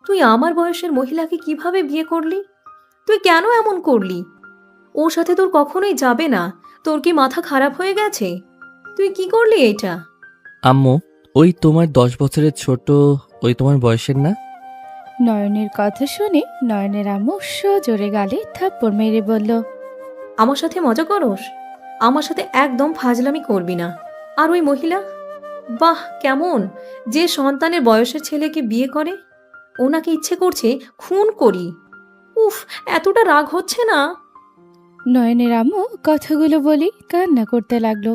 তুই আমার বয়সের মহিলাকে কিভাবে বিয়ে করলি? তুই কেন এমন করলি? ওর সাথে তোর কখনোই যাবে না। তোর কি মাথা খারাপ হয়ে গেছে? তুই কি করলি এটা? আম্মু, ওই তোমার 10 বছরের ছোট, ওই তোমার বয়সের না? নয়নের কথা শুনে নয়নের আম্মু সজোরে গালে থাপ্পড় মেরে বলল, আমার সাথে মজা করস? আমার সাথে একদম ফাজলামি করবি না। আর ওই মহিলা, বাহ কেমন, যে সন্তানের বয়সের ছেলেকে বিয়ে করে, ওনাকে ইচ্ছে করছে খুন করি। উফ, এতটা রাগ হচ্ছে না? নয়নের আম্মু কথাগুলো বলি কান্না করতে লাগলো।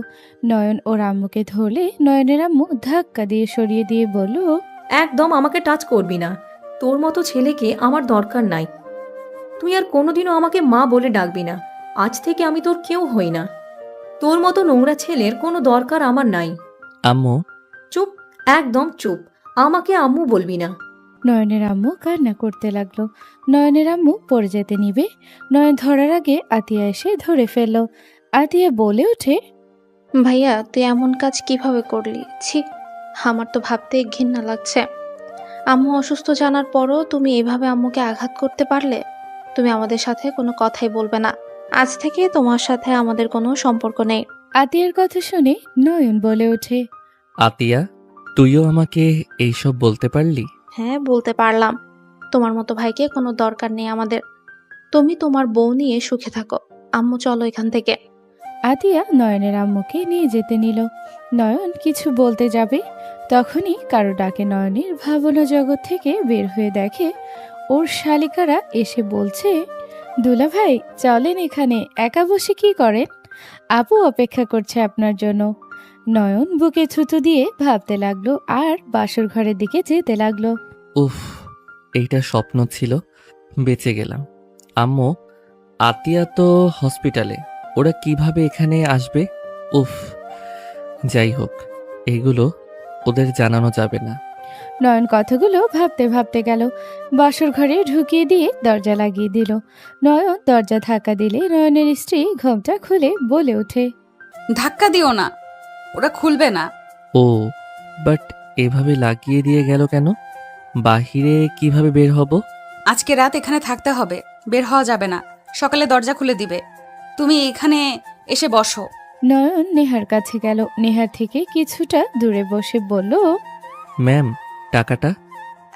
নয়ন ওর আম্মুকে ধরলে নয়নের আম্মু ধাক্কা দিয়ে সরিয়ে দিয়ে বলল, একদম আমাকে টাচ করবি না। তোর মতো ছেলেকে আমার দরকার নাই। তুই আর কোনোদিনও আমাকে মা বলে ডাকবি না। আজ থেকে আমি তোর কেউ হই না। তোর মতো নোংরা ছেলের কোনো দরকার আমার নাই। আম্মু, চুপ, একদম চুপ। আমাকে আম্মু বলবি না। নয়নের আম্মু কান্না করতে লাগলো। নয়নের আম্মু পড়ে যেতে নিবে, নয়ন ধরার আগে আতিয়া এসে ধরে ফেলল। আতিয়া বলে ওঠে, ভাইয়া তুই এমন কাজ কিভাবে করলি? ছি, আমার তো ভাবতে ঘৃণা লাগছে। আম্মু অসুস্থ জানার পরও তুমি এভাবে আম্মুকে আঘাত করতে পারলে? তুমি আমাদের সাথে কোনো কথাই বলবে না। আজ থেকে তোমার সাথে আমাদের কোনো সম্পর্ক নেই। আতিয়ার কথা শুনে নয়ন বলে ওঠে, আতিয়া, তুইও আমাকে এইসব বলতে পারলি? হ্যাঁ, বলতে পারলাম। তোমার মতো ভাইকে কোনো দরকার নেই আমাদের। তুমি তোমার বউ নিয়ে সুখে থাকো। আম্মু চলো এখান থেকে। আতিয়া নয়নের আম্মুকে নিয়ে যেতে নিল। নয়ন কিছু বলতে যাবে, তখনই কারো ডাকে নয়নের ভাবনা জগৎ থেকে বের হয়ে দেখে ওর শালিকারা এসে বলছে, দুলা ভাই চলেন, এখানে একা বসে কি করেন? আপু অপেক্ষা করছে আপনার জন্য। নয়ন বুকে থুতু দিয়ে ভাবতে লাগলো আর বাসর ঘরের দিকে যেতে লাগলো। উফ, এইটা স্বপ্ন ছিল, বেঁচে গেলাম। আম্মু, আতিয়া তো হসপিটালে, ওরা কিভাবে এখানে আসবে? উফ, যাই হোক, এগুলো ওদের জানানো যাবে না। নয়ন কথাগুলো ভাবতে ভাবতে গেল, বাসর ঘরে ঢুকিয়ে দিয়ে দরজা লাগিয়ে দিল। নয়ন দরজা ধাক্কা দিলে নয়নের স্ত্রী ঘোমটা খুলে বলে ওঠে, ধাক্কা দিও না, ওরা খুলবে না। ও, বাট এভাবে লাগিয়ে দিয়ে গেল কেন? বাহিরে কিভাবে বের হব? আজকে রাত এখানে থাকতে হবে, বের হওয়া যাবে না। সকালে দরজা খুলে দিবে। তুমি এখানে এসে বসো। নয়ন নেহার কাছে গেল, নেহার থেকে কিছুটা দূরে বসে বলল, ম্যাম, টাকাটা?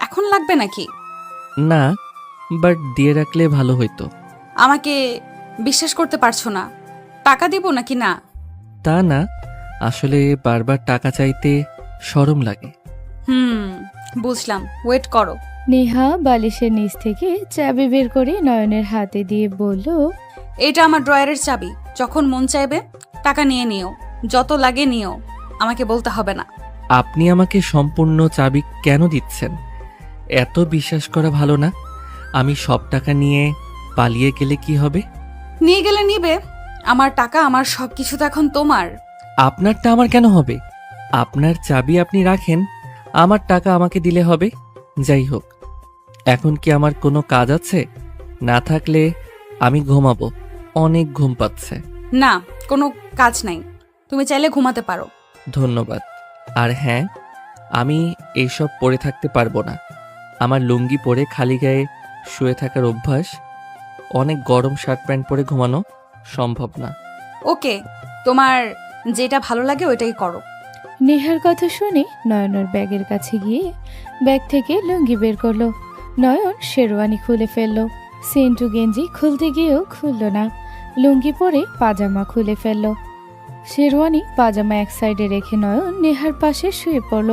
এখন লাগবে নাকি? না, বাট দিয়ে রাখলে ভালো হইতো। আমাকে বিশ্বাস করতে পারছো না? টাকা দিব নাকি না? তা না, আসলে বারবার টাকা চাইতে শরম লাগে। বুঝলাম, ওয়েট করো। নেহা বালিশের নিচ থেকে চাবি বের করে নয়নের হাতে দিয়ে বলল, এটা আমার ড্রয়ারের চাবি। যখন মন চাইবে টাকা নিয়ে নিও, যত লাগে নিও, আমাকে বলতে হবে না। আপনি আমাকে সম্পূর্ণ চাবি কেন দিচ্ছেন? এত বিশ্বাস করা ভালো না। আমি সব টাকা নিয়ে পালিয়ে গেলে কি হবে? নিয়ে গেলে নিবে। আমার টাকা, আমার সবকিছু তো এখন তোমার। আপনারটা আমার কেন হবে? আপনার চাবি আপনি রাখেন, আমার টাকা আমাকে দিলে হবে। যাই হোক, এখন কি আমার কোনো কাজ আছে? না থাকলে আমি ঘুমাবো, অনেক ঘুম পাচ্ছে। না, কোনো কাজ নাই, তুমি চাইলে ঘুমাতে পারো। ধন্যবাদ। আর হ্যাঁ, আমি এইসব পরে থাকতে পারবো না। আমার লুঙ্গি পরে খালি গায়ে শুয়ে থাকার অভ্যাস। অনেক গরম শার্ট প্যান্ট পরে ঘুমানো সম্ভব না। ওকে, তোমার যেটা ভালো লাগে ওইটাই করো। নেহার কথা শুনে নয়নের ব্যাগের কাছে গিয়ে ব্যাগ থেকে লুঙ্গি বের করলো। নয়ন শেরওয়ানি খুলে ফেললো। সেন্টু গেঞ্জি খুলতে গিয়েও খুলল না। লুঙ্গি পরে পাজামা খুলে ফেললো। শেরওয়ানি পাজামা এক সাইডে রেখে নয়ন নেহার পাশে শুয়ে পড়ল।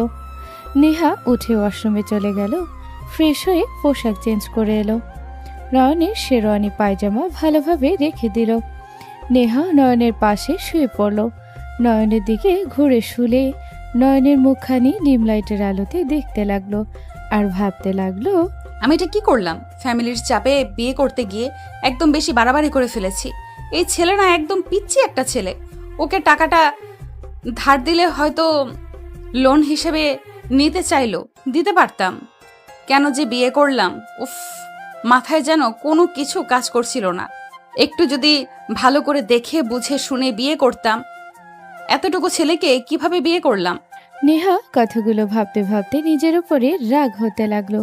নেহা উঠে ওয়াশরুমে চলে গেল, ফ্রেশ হয়ে পোশাক চেঞ্জ করে এলো। নয়নের শেরওয়ানি পায়জামা ভালোভাবে রেখে দিল। নেহা নয়নের পাশে শুয়ে পড়ল। নয়নের দিকে ঘুরে শুলে নয়নের মুখখানি ডিম লাইটের আলোতে দেখতে লাগলো আর ভাবতে লাগলো, আমি এটা কি করলাম? ফ্যামিলির চাপে বিয়ে করতে গিয়ে একদম বেশি বাড়াবাড়ি করে ফেলেছি। এই ছেলে না একদম পিচ্ছি একটা ছেলে। ওকে টাকাটা ধার দিলে হয়তো লোন হিসেবে নিতে চাইলো, দিতে পারতাম। কেন যে বিয়ে করলাম? উফ, মাথায় যেন কোনো কিছু কাজ করছিল না। একটু যদি ভালো করে দেখে বুঝে শুনে বিয়ে করতাম। এতটুকু ছেলেকে কিভাবে বিয়ে করলাম? নেহা কথাগুলো ভাবতে ভাবতে নিজের উপরে রাগ হতে লাগলো।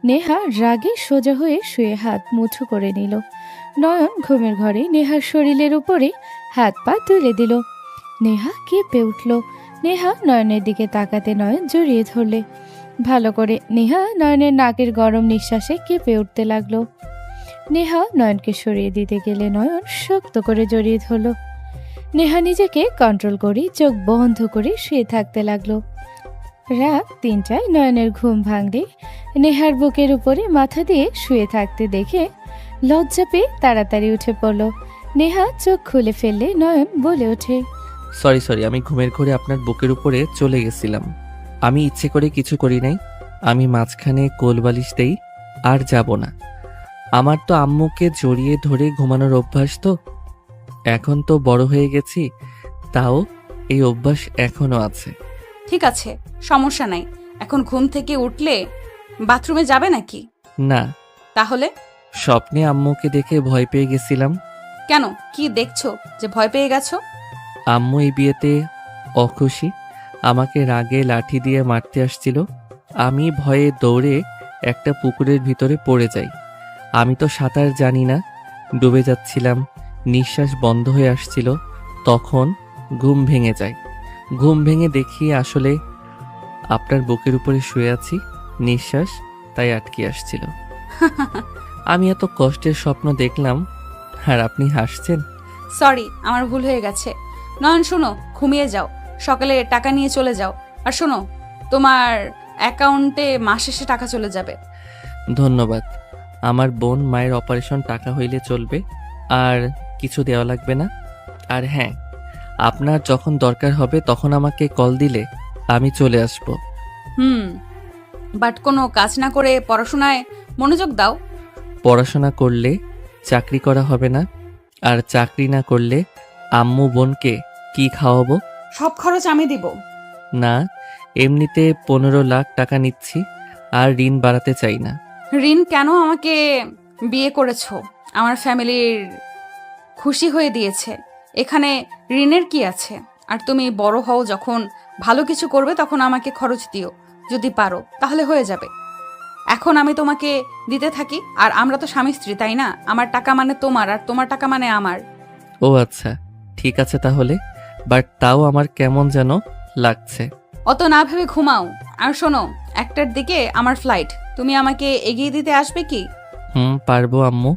নেহা রাগে সোজা হয়ে শুয়ে হাত মুঠো করে নিল। নয়ন ঘুমের ঘরে নেহার শরীরের উপরে হাত পা তুলে দিল। নেহা কেঁপে উঠল। নেহা নয়নের দিকে তাকাতে নয়ন জড়িয়ে ধরলে। ভালো করে নেহা নয়নের নাকের গরম নিঃশ্বাসে কেঁপে উঠতে লাগলো। নেহা নয়নকে সরিয়ে দিতে গেলে নয়ন শক্ত করে জড়িয়ে ধরল। নেহা নিজেকে কন্ট্রোল করে চোখ বন্ধ করে শুয়ে থাকতে লাগলো। রাত 3টায় নয়নের ঘুম ভাঙলে নেহার বুকের উপরে মাথা দিয়ে শুয়ে থাকতে দেখে লজ্জা পেয়ে তাড়াতাড়ি উঠে পড়ল। নেহা চোখ খুলে ফেললে নয়ন বলে ওঠে, সরি আমি ঘুমের ঘোরে আপনার বুকের উপরে চলে গেছিলাম। আমি ইচ্ছে করে কিছু করি নাই। আমি মাঝখানে কোলবালিশ দেই, আর যাব না। আমার তো আম্মুকে জড়িয়ে ধরে ঘুমানোর অভ্যাস, তো এখন তো বড় হয়ে গেছি, তাও এই অভ্যাস এখনো আছে। ঠিক আছে, সমস্যা নাই। এখন ঘুম থেকে উঠলে বাথরুমে যাবে নাকি? না, তাহলে স্বপ্নে আম্মুকে দেখে ভয় পেয়ে গেছিলাম। কেন, কি দেখছো যে ভয় পেয়ে গেছো? আম্মু এই বিয়েতে অখুশি, আমাকে রাগে লাঠি দিয়ে মারতে আসছিল। আমি ভয়ে দৌড়ে একটা পুকুরের ভিতরে পড়ে যাই। আমি তো সাঁতার জানি না, ডুবে যাচ্ছিলাম, নিঃশ্বাস বন্ধ হয়ে আসছিল। তখন ঘুম ভেঙে যায়। ঘুম ভেঙে দেখি আসলে আপনার বুকের উপরে শুয়ে আছি, নিঃশ্বাস তাই আটকে আসছিল। আমি এত কষ্টের স্বপ্ন দেখলাম, আর আপনি হাসছেন। সরি, আমার ভুল হয়ে গেছে। নয়ন শোনো, ঘুমিয়ে যাও, সকালে টাকা নিয়ে চলে যাও। আর শোনো, তোমার অ্যাকাউন্টে মাস শেষে টাকা চলে যাবে। ধন্যবাদ। আমার বোন মায়ের অপারেশন টাকা হইলে চলবে, আর কিছু দেওয়া লাগবে না। আর হ্যাঁ, আপনার যখন দরকার হবে তখন আমাকে কল দিলে আমি চলে আসব। বাট কোনো কাজ না করে পড়াশোনায় মনোযোগ দাও। পড়াশোনা করলে চাকরি করা হবে না, আর চাকরি না করলে আম্মু বোনকে কি খাওয়াবো? সব খরচ আমি দিব। না, এমনিতে 15 লাখ টাকা নিচ্ছি, আর ঋণ বাড়াতে চাই না। ঋণ কেন? আমাকে বিয়ে করেছো, আমার ফ্যামিলির খুশি হয়ে দিয়েছে, এখানে ঋণের কি আছে? আর তুমি বড় হও, যখন ভালো কিছু করবে তখন আমাকে খরচ দিও, যদি পারো তাহলে হয়ে যাবে। এখন আমি তোমাকে দিতে থাকি, আর আমরা তো স্বামী স্ত্রী, তাই না? আমার টাকা মানে তোমার, আর তোমার টাকা মানে আমার। ও আচ্ছা, ঠিক আছে তাহলে, বাট তাও আমার কেমন যেন লাগছে। অত না ভেবে ঘুমাও। আর শোনো, 1টার দিকে আমার ফ্লাইট, তুমি আমাকে এগিয়ে দিতে আসবে কি? পারবো আম্মু।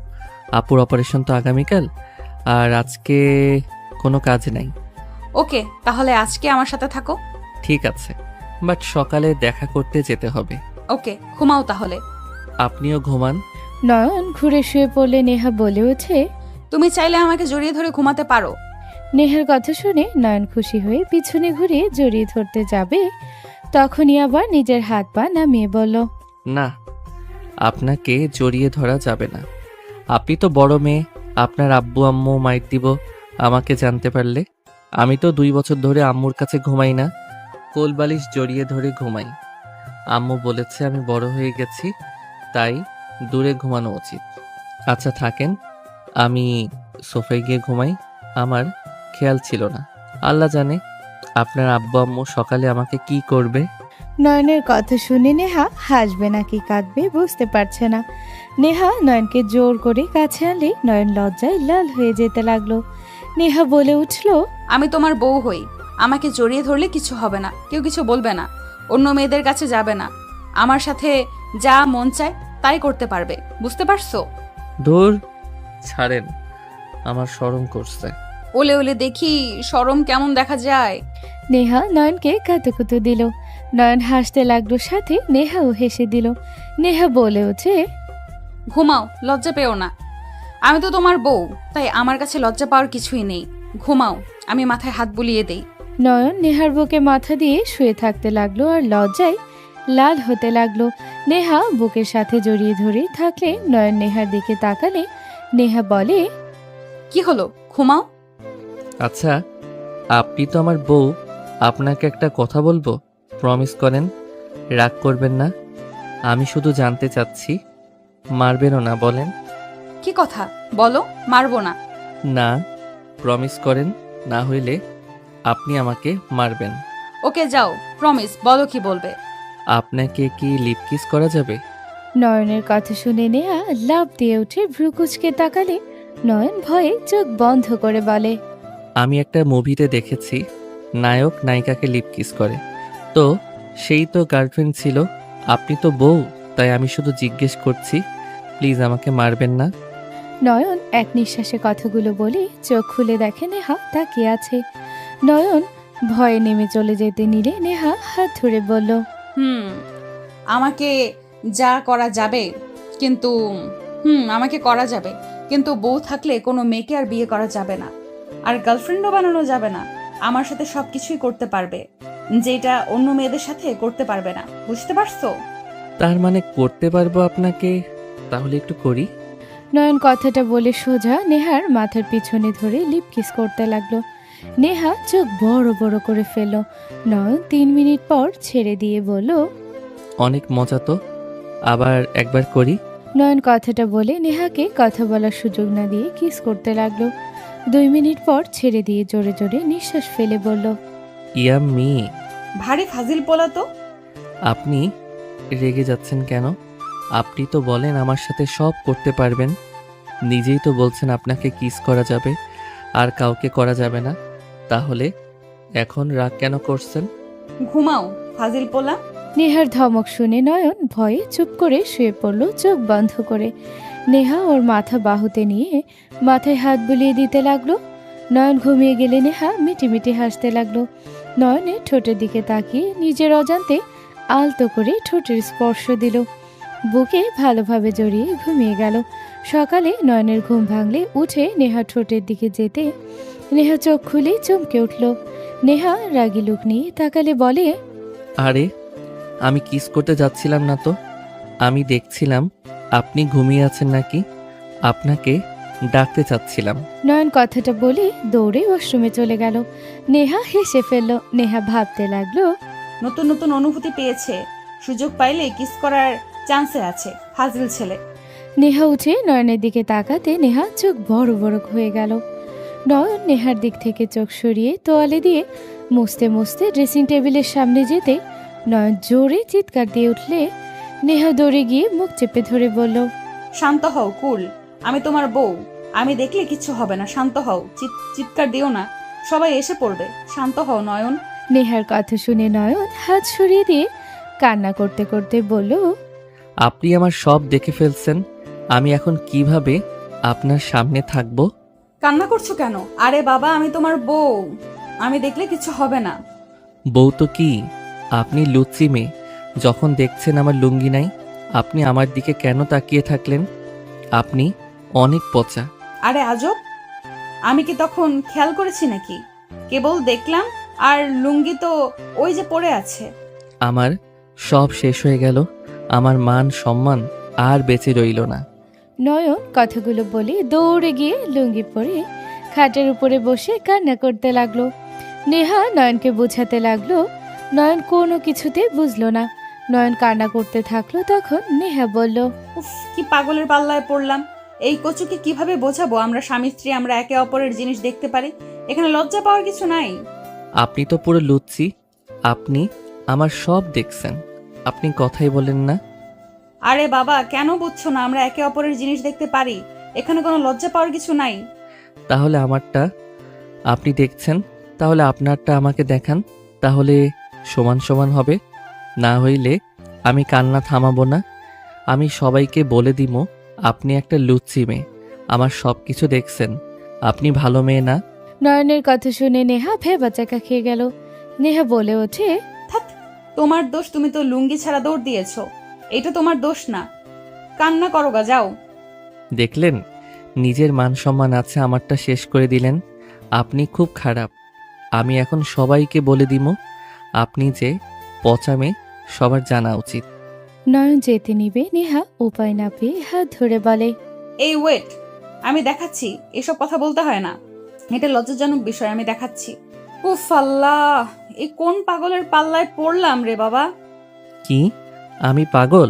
আপুর অপারেশন তো আগামীকাল, আর আজকে কোনো কাজ নাই। ওকে, তাহলে আজকে আমার সাথে থাকো। ঠিক আছে, বাট সকালে দেখা করতে যেতে হবে। ওকে, ঘুমাও তাহলে। আপনিও ঘুমান। নয়ন ঘুরে শুয়ে পড়লে নেহা বলে ওঠে, তুমি চাইলে আমাকে জড়িয়ে ধরে ঘুমাতে পারো। নেহার কথা শুনে নয়ন খুশি হয়ে পিছনে ঘুরে জড়িয়ে ধরতে যাবে, তখনই আবার নিজের হাত পা নামিয়ে বলল, না, আপনাকে জড়িয়ে ধরা যাবে না। আপনি তো বড় মেয়ে, আপনার আব্বু আম্মু মাইর দিব আমাকে জানতে পারলে। আমি তো 2 বছর ধরে আম্মুর কাছে ঘুমাই না, কোলবালিশ জড়িয়ে ধরে ঘুমাই। আম্মু বলেছে আমি বড় হয়ে গেছি, তাই দূরে ঘুমানো উচিত। আচ্ছা থাকেন, আমি সোফায় গিয়ে ঘুমাই। আমার খেয়াল ছিল না, আল্লাহ জানে আপনার আব্বু আম্মু সকালে আমাকে কি করবে। নয়নের কথা শুনে নেহা হাসবে নাকি কাঁদবে বুঝতে পারছে না। নেহা নয়নকে জোর করে কাছে আনলে নয়ন লজ্জায় লাল হয়ে যেতে লাগলো। নেহা বলে উঠল, আমি তোমার বউ হই, আমাকে জড়িয়ে ধরলে কিছু হবে না, কেউ কিছু বলবে না, অন্য মেয়েদের কাছে যাবে না, আমার সাথে যা মন চায় তাই করতে পারবে, বুঝতে পারছো? দূর ছাড়েন, আমার শরম করছে। ওলে ওলে দেখি শরম কেমন দেখা যায়। নেহা নয়নকে কাতুকুতু দিল। নয়ন হাসতে লাগলো, সাথে নেহাও হেসে দিল। নেহা বলে ওঠে, ঘুমাও, লজ্জা পেও না। আমি তো তোমার বউ, তাই আমার কাছে লজ্জা পাওয়ার কিছুই নেই। ঘুমাও, আমি মাথায় হাত বুলিয়ে দেই। নয়ন নেহার বুকে মাথা দিয়ে শুয়ে থাকতে লাগলো আর লজ্জায় লাল হতে লাগলো। নেহা বুকের সাথে জড়িয়ে ধরে থাকলে নয়ন নেহার দিকে তাকালে নেহা বলে, কি হলো, ঘুমাও। আচ্ছা, আপনি তো আমার বউ, আপনাকে একটা কথা বলবো, প্রমিস করেন, রাগ করবেন না। আমি শুধু জানতে চাচ্ছি, মারবেনও না, বলেন। কি কথা বলো? মারবো না। না, প্রমিস করেন, না হইলে আপনি আমাকে মারবেন। ওকে যাও, প্রমিস, বলো কি বলবে। আপনাকে কি লিপ কিস করা যাবে? নয়নের কথা শুনে নেহা লাফ দিয়ে উঠে ভ্রুকুচকে তাকালে নয়ন ভয়ে চোখ বন্ধ করে বলে, আমি একটা মুভিতে দেখেছি নায়ক নায়িকাকে লিপ কিস করে। তো সেই তো গার্লফ্রেন্ড ছিল, আপনি তো বউ, তাই আমি শুধু জিজ্ঞেস করছি, প্লিজ আমাকে মারবেন না। নয়ন এক নিঃশ্বাসে কথাগুলো বলে চোখ খুলে দেখে নেহা তাকিয়ে আছে। নয়ন ভয়ে নেমে চলে যেতে নিলে নেহা হাত ধরে বলল, আমাকে যা করা যাবে, কিন্তু আমাকে করা যাবে, কিন্তু বউ থাকলে কোনো মেয়েকে আর বিয়ে করা যাবে না, আর গার্লফ্রেন্ডও বানানো যাবে না। আমার সাথে সবকিছুই করতে পারবে, যেটা অন্য মেয়েদের সাথে করতে পারবে না, বুঝতে পারছো? তার মানে করতে পারবো আপনাকে, তাহলে একটু করি। নয়ন কথাটা বলে সোজা নেহার মাথার পিছনে ধরে লিপ কিস করতে লাগলো। নেহা চোখ বড় বড় করে ফেলল। নয়ন 3 মিনিট পর ছেড়ে দিয়ে বলল, অনেক মজা তো, আবার একবার করি। নয়ন কথাটা বলে নেহাকে কথা বলার সুযোগ না দিয়ে কিস করতে লাগলো। 2 মিনিট পর ছেড়ে দিয়ে জোরে জোরে নিঃশ্বাস ফেলে বলল, ইয়াম্মি। ভারী ফাজিল পোলা তো। আপনি রেগে যাচ্ছেন কেন? আপনি তো বলেন আমার সাথে সব করতে পারবেন, নিজেই তো বলছেন আপনাকে কিস করা যাবে আর কাউকে করা যাবে না, তাহলে এখন রাগ কেন করছেন? ঘুমাও ফাজিল পোলা। নেহার ধমক শুনে নয়ন ভয়ে চুপ করে শুয়ে পড়ল চোখ বন্ধ করে। নেহা ওর মাথা বাহুতে নিয়ে মাথায় হাত বুলিয়ে দিতে লাগলো। নয়ন ঘুমিয়ে গেলে নেহা মিটিমিটি হাসতে লাগলো। নয়নের ঠোঁটের দিকে তাকিয়ে নিজের অজান্তে আলতো করে ঠোঁটের স্পর্শ দিল। বুকে ভালোভাবে জড়িয়ে ঘুমিয়ে গেল। সকালে নয়নের ঘুম ভাঙলে উঠে নেহা ঠোঁটের দিকে যেতে নেহা চোখ খুলে চমকে উঠল। নেহা রাগী লুক নিয়ে তাকালে বলে, আরে আমি কিস করতে যাচ্ছিলাম না তো, আমি দেখছিলাম আপনি ঘুমিয়ে আছেন নাকি, আপনাকে ডাকতে চাচ্ছিলাম। নয়ন কথাটা বলে দৌড়ে ওয়াশরুমে চলে গেল। নেহা হেসে ফেলল। নেহা ভাবতে লাগলো, নতুন নতুন অনুভূতি পেয়েছে, সুযোগ পাইলে কিস করার চান্সে আছে, ফাজিল ছেলে। নেহা উঠে নয়নের দিকে তাকাতে নেহা চোখ বড় বড় হয়ে গেল। নয়ন নেহার দিক থেকে চোখ সরিয়ে তোয়ালে দিয়ে মুছতে মুছতে ড্রেসিং টেবিলের সামনে যেতে নয়ন জোরে চিৎকার দিয়ে উঠলে নেহা দৌড়ে গিয়ে মুখ চেপে ধরে বলল, শান্ত হও কুল, আমি তোমার বউ, আমি দেখলে কিচ্ছু হবে না, শান্ত হও, চিৎকার দিও না, সবাই এসে পড়বে, শান্ত হও নয়ন। নেহার কথা শুনে নয়ন হাত সরিয়ে দিয়ে কান্না করতে করতে বলল, আপনি আমার সব দেখে ফেলছেন, আমি এখন কিভাবে আপনার সামনে থাকবো? কান্না করছো কেন? আরে বাবা, আমি তোমার বউ, আমি দেখলে কিচ্ছু হবে না। বউ তো কি, আপনি লুচ্চি মেয়ে, যখন দেখছেন আমার লুঙ্গি নাই, আপনি আমার দিকে কেন তাকিয়ে থাকলেন? আপনি অনেক পচা। আরে আজব, আমি কি তখন খেয়াল করেছি নাকি? কেবল দেখলাম, আর লুঙ্গি তো ওই যে পড়ে আছে। আমার সব শেষ হয়ে গেল, আমার মান সম্মান আর বেঁচে রইল না। নয়ন কথাগুলো বলে দৌড়ে গিয়ে লুঙ্গি পরে খাটের উপরে বসে কান্না করতে লাগলো। নেহা নয়নকে বোঝাতে লাগলো। নয়ন কোনো কিছুতে বুঝলো না। নয়ন কান্না করতে থাকলো। তখন নেহা বলল, উফ, কি পাগলের পাল্লায় পড়লাম। এই কচুকে কিভাবে বোঝাবো আমরা স্বামী স্ত্রী, আমরা একে অপরের জিনিস দেখতে পারি, এখানে লজ্জা পাওয়ার কিছু নাই। আপনি তো পুরো লুচ্চি, আপনি আমার সব দেখছেন, আপনি কথাই বলেন না। আরে বাবা, কেন বুঝছো না আমরা একে অপরের জিনিস দেখতে পারি, এখানে কোনো লজ্জা পাওয়ার কিছু নাই। তাহলে আমারটা আপনি দেখছেন, তাহলে আপনারটা আমাকে দেখান, তাহলে সমান সমান হবে। না হইলে আমি কান্না থামাবো না, আমি সবাইকে বলে দিব আপনি একটা লুচ্চি মেয়ে, আমার সব কিছু দেখছেন, আপনি ভালো মেয়ে না। নয়নের কথা শুনে নেহা ভেবাচাকা খেয়ে গেল। নেহা বলে ওঠে, থাক, তোমার দোষ, তুমি তো লুঙ্গি ছাড়া দৌড় দিয়েছো, এটা তোমার দোষ না, কান্না করো গা, যাও। দেখলেন, নিজের মান সম্মান আছে, আমারটা শেষ করে দিলেন। আপনি খুব খারাপ, আমি এখন সবাইকে বলে দিব আপনি যে পচা মেয়ে, সবার জানা উচিত। নয়ন যেতে নিবে নেহা উপায় না পেয়ে হাত ধরে বলে, এই ওয়েট, আমি দেখাচ্ছি, এসব কথা বলতে হয় না, এটা লজ্জাজনক বিষয়, আমি দেখাচ্ছি। উফ আল্লাহ, এই কোন পাগলের পাল্লায় পড়লাম রে বাবা। কি আমি পাগল?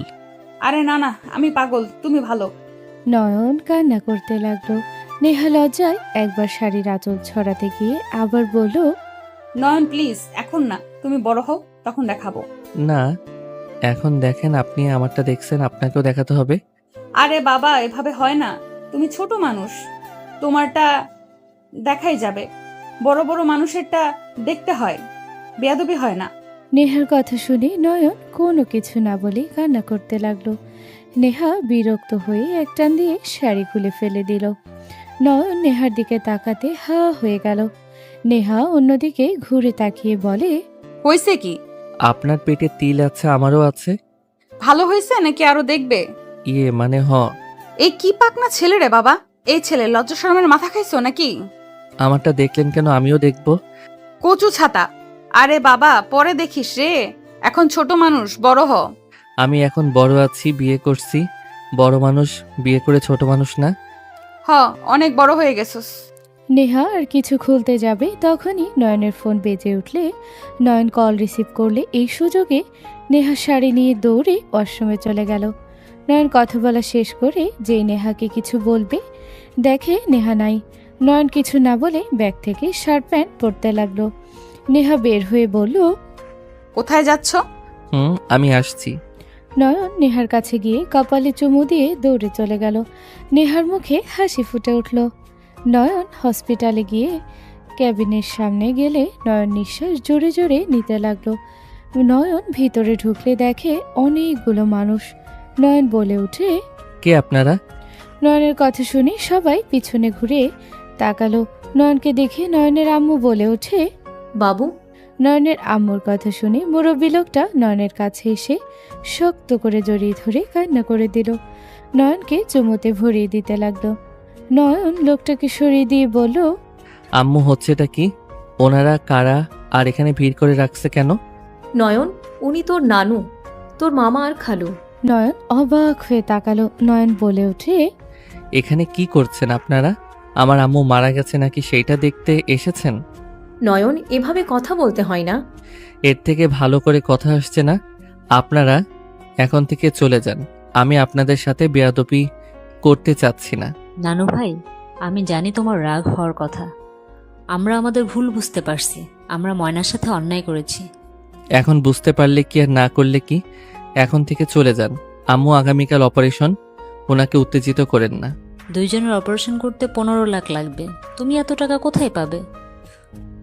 আরে না না, আমি পাগল, তুমি ভালো। নয়ন কান্না করতে লাগলো। নেহা লজ্জায় একবার শাড়ির আঁচল ছড়াতে গিয়ে আবার বলল, নয়ন প্লিজ, এখন না, তুমি বড় হও, তখন দেখাবো। না, এখন দেখেন, আপনি আমারটা দেখছেন, আপনাকেও দেখাতে হবে। আরে বাবা, এভাবে হয় না। তুমি ছোট মানুষ, তোমারটা দেখাই যাবে। বড় বড় মানুষেরটা দেখতে হয়, বেয়াদবি হয় না। নেহার কথা শুনে নয়ন কোনো কিছু না বলে কান্না করতে লাগলো। নেহা বিরক্ত হয়ে এক টান দিয়ে শাড়ি খুলে ফেলে দিল। নয়ন নেহার দিকে তাকাতে হা হয়ে গেল। নেহা অন্যদিকে ঘুরে তাকিয়ে বলে, হয়েছে কি? আপনার পেটে তিল আছে, আমারও আছে। ভালো হয়েছে নাকি আরো দেখবে? ইয়ে মানে এই কি পাকনা ছেলে রে বাবা! এই ছেলে লজ্জা শরমের মাথা খাইছো নাকি? আমারটা দেখলেন কেন? আমিও দেখব। কচু ছাতা! আরে বাবা, পরে দেখিস রে। এখন ছোট মানুষ, বড় হ। আমি এখন বড় আছি, বিয়ে করছি। বড় মানুষ বিয়ে করে ছোট মানুষ না। অনেক বড় হয়ে গেছস। নেহা আর কিছু খুলতে যাবে তখনই নয়নের ফোন বেজে উঠলে নয়ন কল রিসিভ করলে এই সুযোগে নেহা শাড়ি নিয়ে দৌড়ে ওয়াশরুমে চলে গেল। নয়ন কথা বলা শেষ করে যেই নেহাকে কিছু বলবে দেখে নেহা নাই। নয়ন কিছু না বলে ব্যাগ থেকে শার্ট প্যান্ট পরতে লাগলো। নেহা বের হয়ে বলল, কোথায় যাচ্ছ? আমি আসছি। নয়ন নেহার কাছে গিয়ে কপালে চুমু দিয়ে দৌড়ে চলে গেল। নেহার মুখে হাসি ফুটে উঠল। নয়ন হসপিটালে গিয়ে ক্যাবিনের সামনে গেলে নয়ন নিঃশ্বাস জোরে জোরে নিতে লাগলো। নয়ন ভিতরে ঢুকলে দেখে অনেকগুলো মানুষ। নয়ন বলে উঠে, কে আপনারা? নয়নের কথা শুনে সবাই পিছনে ঘুরে তাকালো। নয়নকে দেখে নয়নের আম্মু বলে ওঠে, বাবু, নয়নের আম্মুর কথা শুনে মুরব্বী লোকটা নয়নের কাছে এসে শক্ত করে জড়িয়ে ধরে কান্না করে দিল। নয়নকে চুমুতে ভরিয়ে দিতে লাগলো। নয়ন লোকটাকে সরিয়ে দিয়ে বলল, আম্মু, হচ্ছেটা কি? ওনারা কারা আর এখানে ভিড় করে রাখছে কেন? নয়ন, উনি তোর নানু, তোর মামা আর খালু। নয়ন অবাক হয়ে তাকালো। নয়ন বলে ওঠে, এখানে কি করছেন আপনারা? আমার আম্মু মারা গেছে নাকি সেইটা দেখতে এসেছেন? নয়ন, এভাবে কথা বলতে হয় না। এর থেকে ভালো করে কথা আসছে না। আপনারা এখন থেকে চলে যান। আমি আপনাদের সাথে বেয়াদবি করতে চাচ্ছি না। নানু ভাই, আমি জানি তোমার রাগ হওয়ার কথা। আমরা আমাদের ভুল বুঝতে পারছি। আমরা ময়নার সাথে অন্যায় করেছি। এখন বুঝতে পারলে কি আর না করলে কি? এখন থেকে চলে যান। আম্মু আগামীকাল অপারেশন, ওনাকে উত্তেজিত করেন না। দুইজনের অপারেশন করতে 15 লাখ লাগবে। তুমি এত টাকা কোথায় পাবে?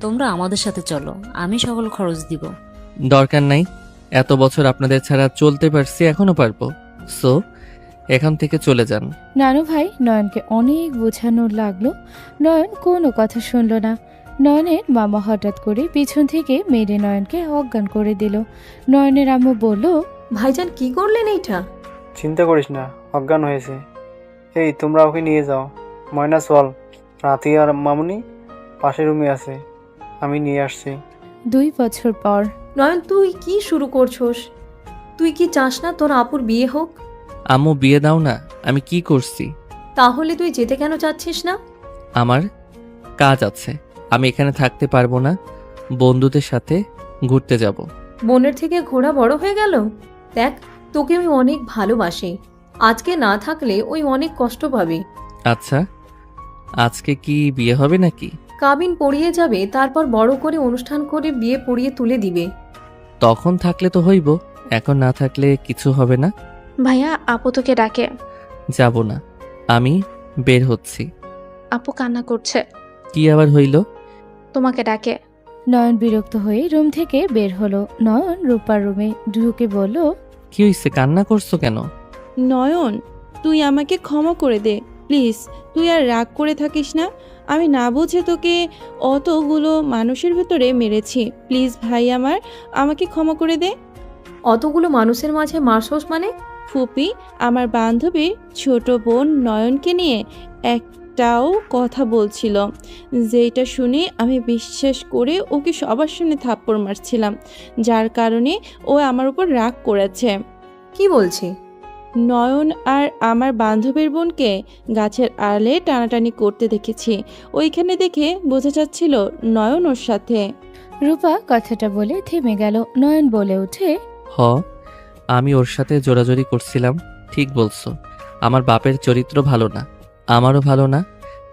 তোমরা আমাদের সাথে চলো, আমি সকল খরচ দিব। দরকার নাই। এত বছর আপনাদের ছাড়া চলতে পারছি, এখনো পারবো। সো এখান থেকে চলে যান। নানু ভাই নয়নকে অনেক বোঝানোর লাগলো। নয়ন কোনো কথা শুনল না। নয়নের মামা হঠাৎ করে পিছন থেকে মেরে নয়নকে অজ্ঞান করে দিল। নয়নের আম্মু বলল, ভাইজান, কি করলেন এইটা? চিন্তা করিস না, অজ্ঞান হয়েছে। এই তোমরা ওকে নিয়ে যাও। ময়না চল, রাতি আর মামুনি পাশের রুমে আছে, আমি নিয়ে আসছি। 2 বছর পর। নয়ন, তুই কি শুরু করছস? তুই কি চাস না তোর আপুর বিয়ে হোক? আম্মু, বিয়ে দাও না। আমি কি করছি? তাহলে তুই যেতে কেন চাচ্ছিস না? আমার কাজ আছে, আমি এখানে থাকতে পারবো না। বন্ধুদের সাথে ঘুরতে যাব। বোনের থেকে ঘোড়া বড় হয়ে গেল। দেখ, তোকে আমি অনেক ভালোবাসি। আজকে না থাকলে ওই অনেক কষ্ট পাবে। আচ্ছা, আজকে কি বিয়ে হবে নাকি? কাবিন পড়িয়ে যাবে, তারপর বড় করে অনুষ্ঠান করে বিয়ে পড়িয়ে তুলে দিবে। তখন থাকলে তো হইব, এখন না থাকলে কিছু হবে না। ভাইয়া, আপু তোকে ডাকে। যাব না, আমি বের হচ্ছি। আপু কান্না করছে, কি আবার হইল? তোমাকে ডাকে। নয়ন বিরক্ত হয়ে রুম থেকে বের হলো। নয়ন রূপার রুমে ঢুকে বলল, কি হইছে? কান্না করছো কেন? নয়ন, তুই আমাকে ক্ষমা করে দে প্লিজ। তুই আর রাগ করে থাকিস না। আমি না বুঝে তোকে অতগুলো মানুষের ভেতরে মেরেছি। প্লিজ ভাই আমার, আমাকে ক্ষমা করে দে। অতগুলো মানুষের মাঝে মারছস মানে? ফুপি, আমার বান্ধবীর ছোট বোন নয়নকে নিয়ে একটাও কথা বলছিল, যেটা শুনে আমি বিশ্বাস করে ওকে সবার সামনে থাপ্পড় মারছিলাম, যার কারণে ও আমার উপর রাগ করেছে। কি বলছি? নয়ন আর আমার বান্ধবীর বোনকে গাছের আড়ালে টানাটানি করতে দেখেছি। ওইখানে দেখে বোঝা যাচ্ছিল নয়ন ওর সাথে। রূপা কথাটা বলে থেমে গেল। নয়ন বলে ওঠে, হ, আমি ওর সাথে জোরাজোরি করছিলাম। ঠিক বলছো। আমার বাপের চরিত্র ভালো না, আমারও ভালো না,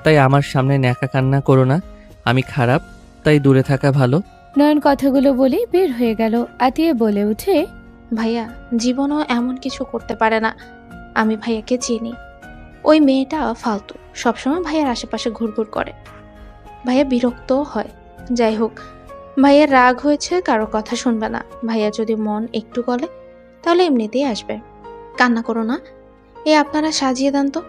তাই আমার সামনে ন্যাকা কান্না করো না। আমি খারাপ, তাই দূরে থাকা ভালো। নয়ন কথাগুলো বলে বের হয়ে গেল। আতিয়া বলে উঠে, ভাইয়া জীবনও এমন কিছু করতে পারে না। আমি ভাইয়াকে চিনি। ওই মেয়েটা ফালতু, সবসময় ভাইয়ার আশেপাশে ঘুরঘুর করে। ভাইয়া বিরক্তও হয়। যাই হোক, ভাইয়ার রাগ হয়েছে, কারো কথা শুনবে না। ভাইয়া যদি মন একটু গলে তাহলে এমনিতেই আসবে। কান্না করো না, আপনারা সাজিয়ে দেন তো।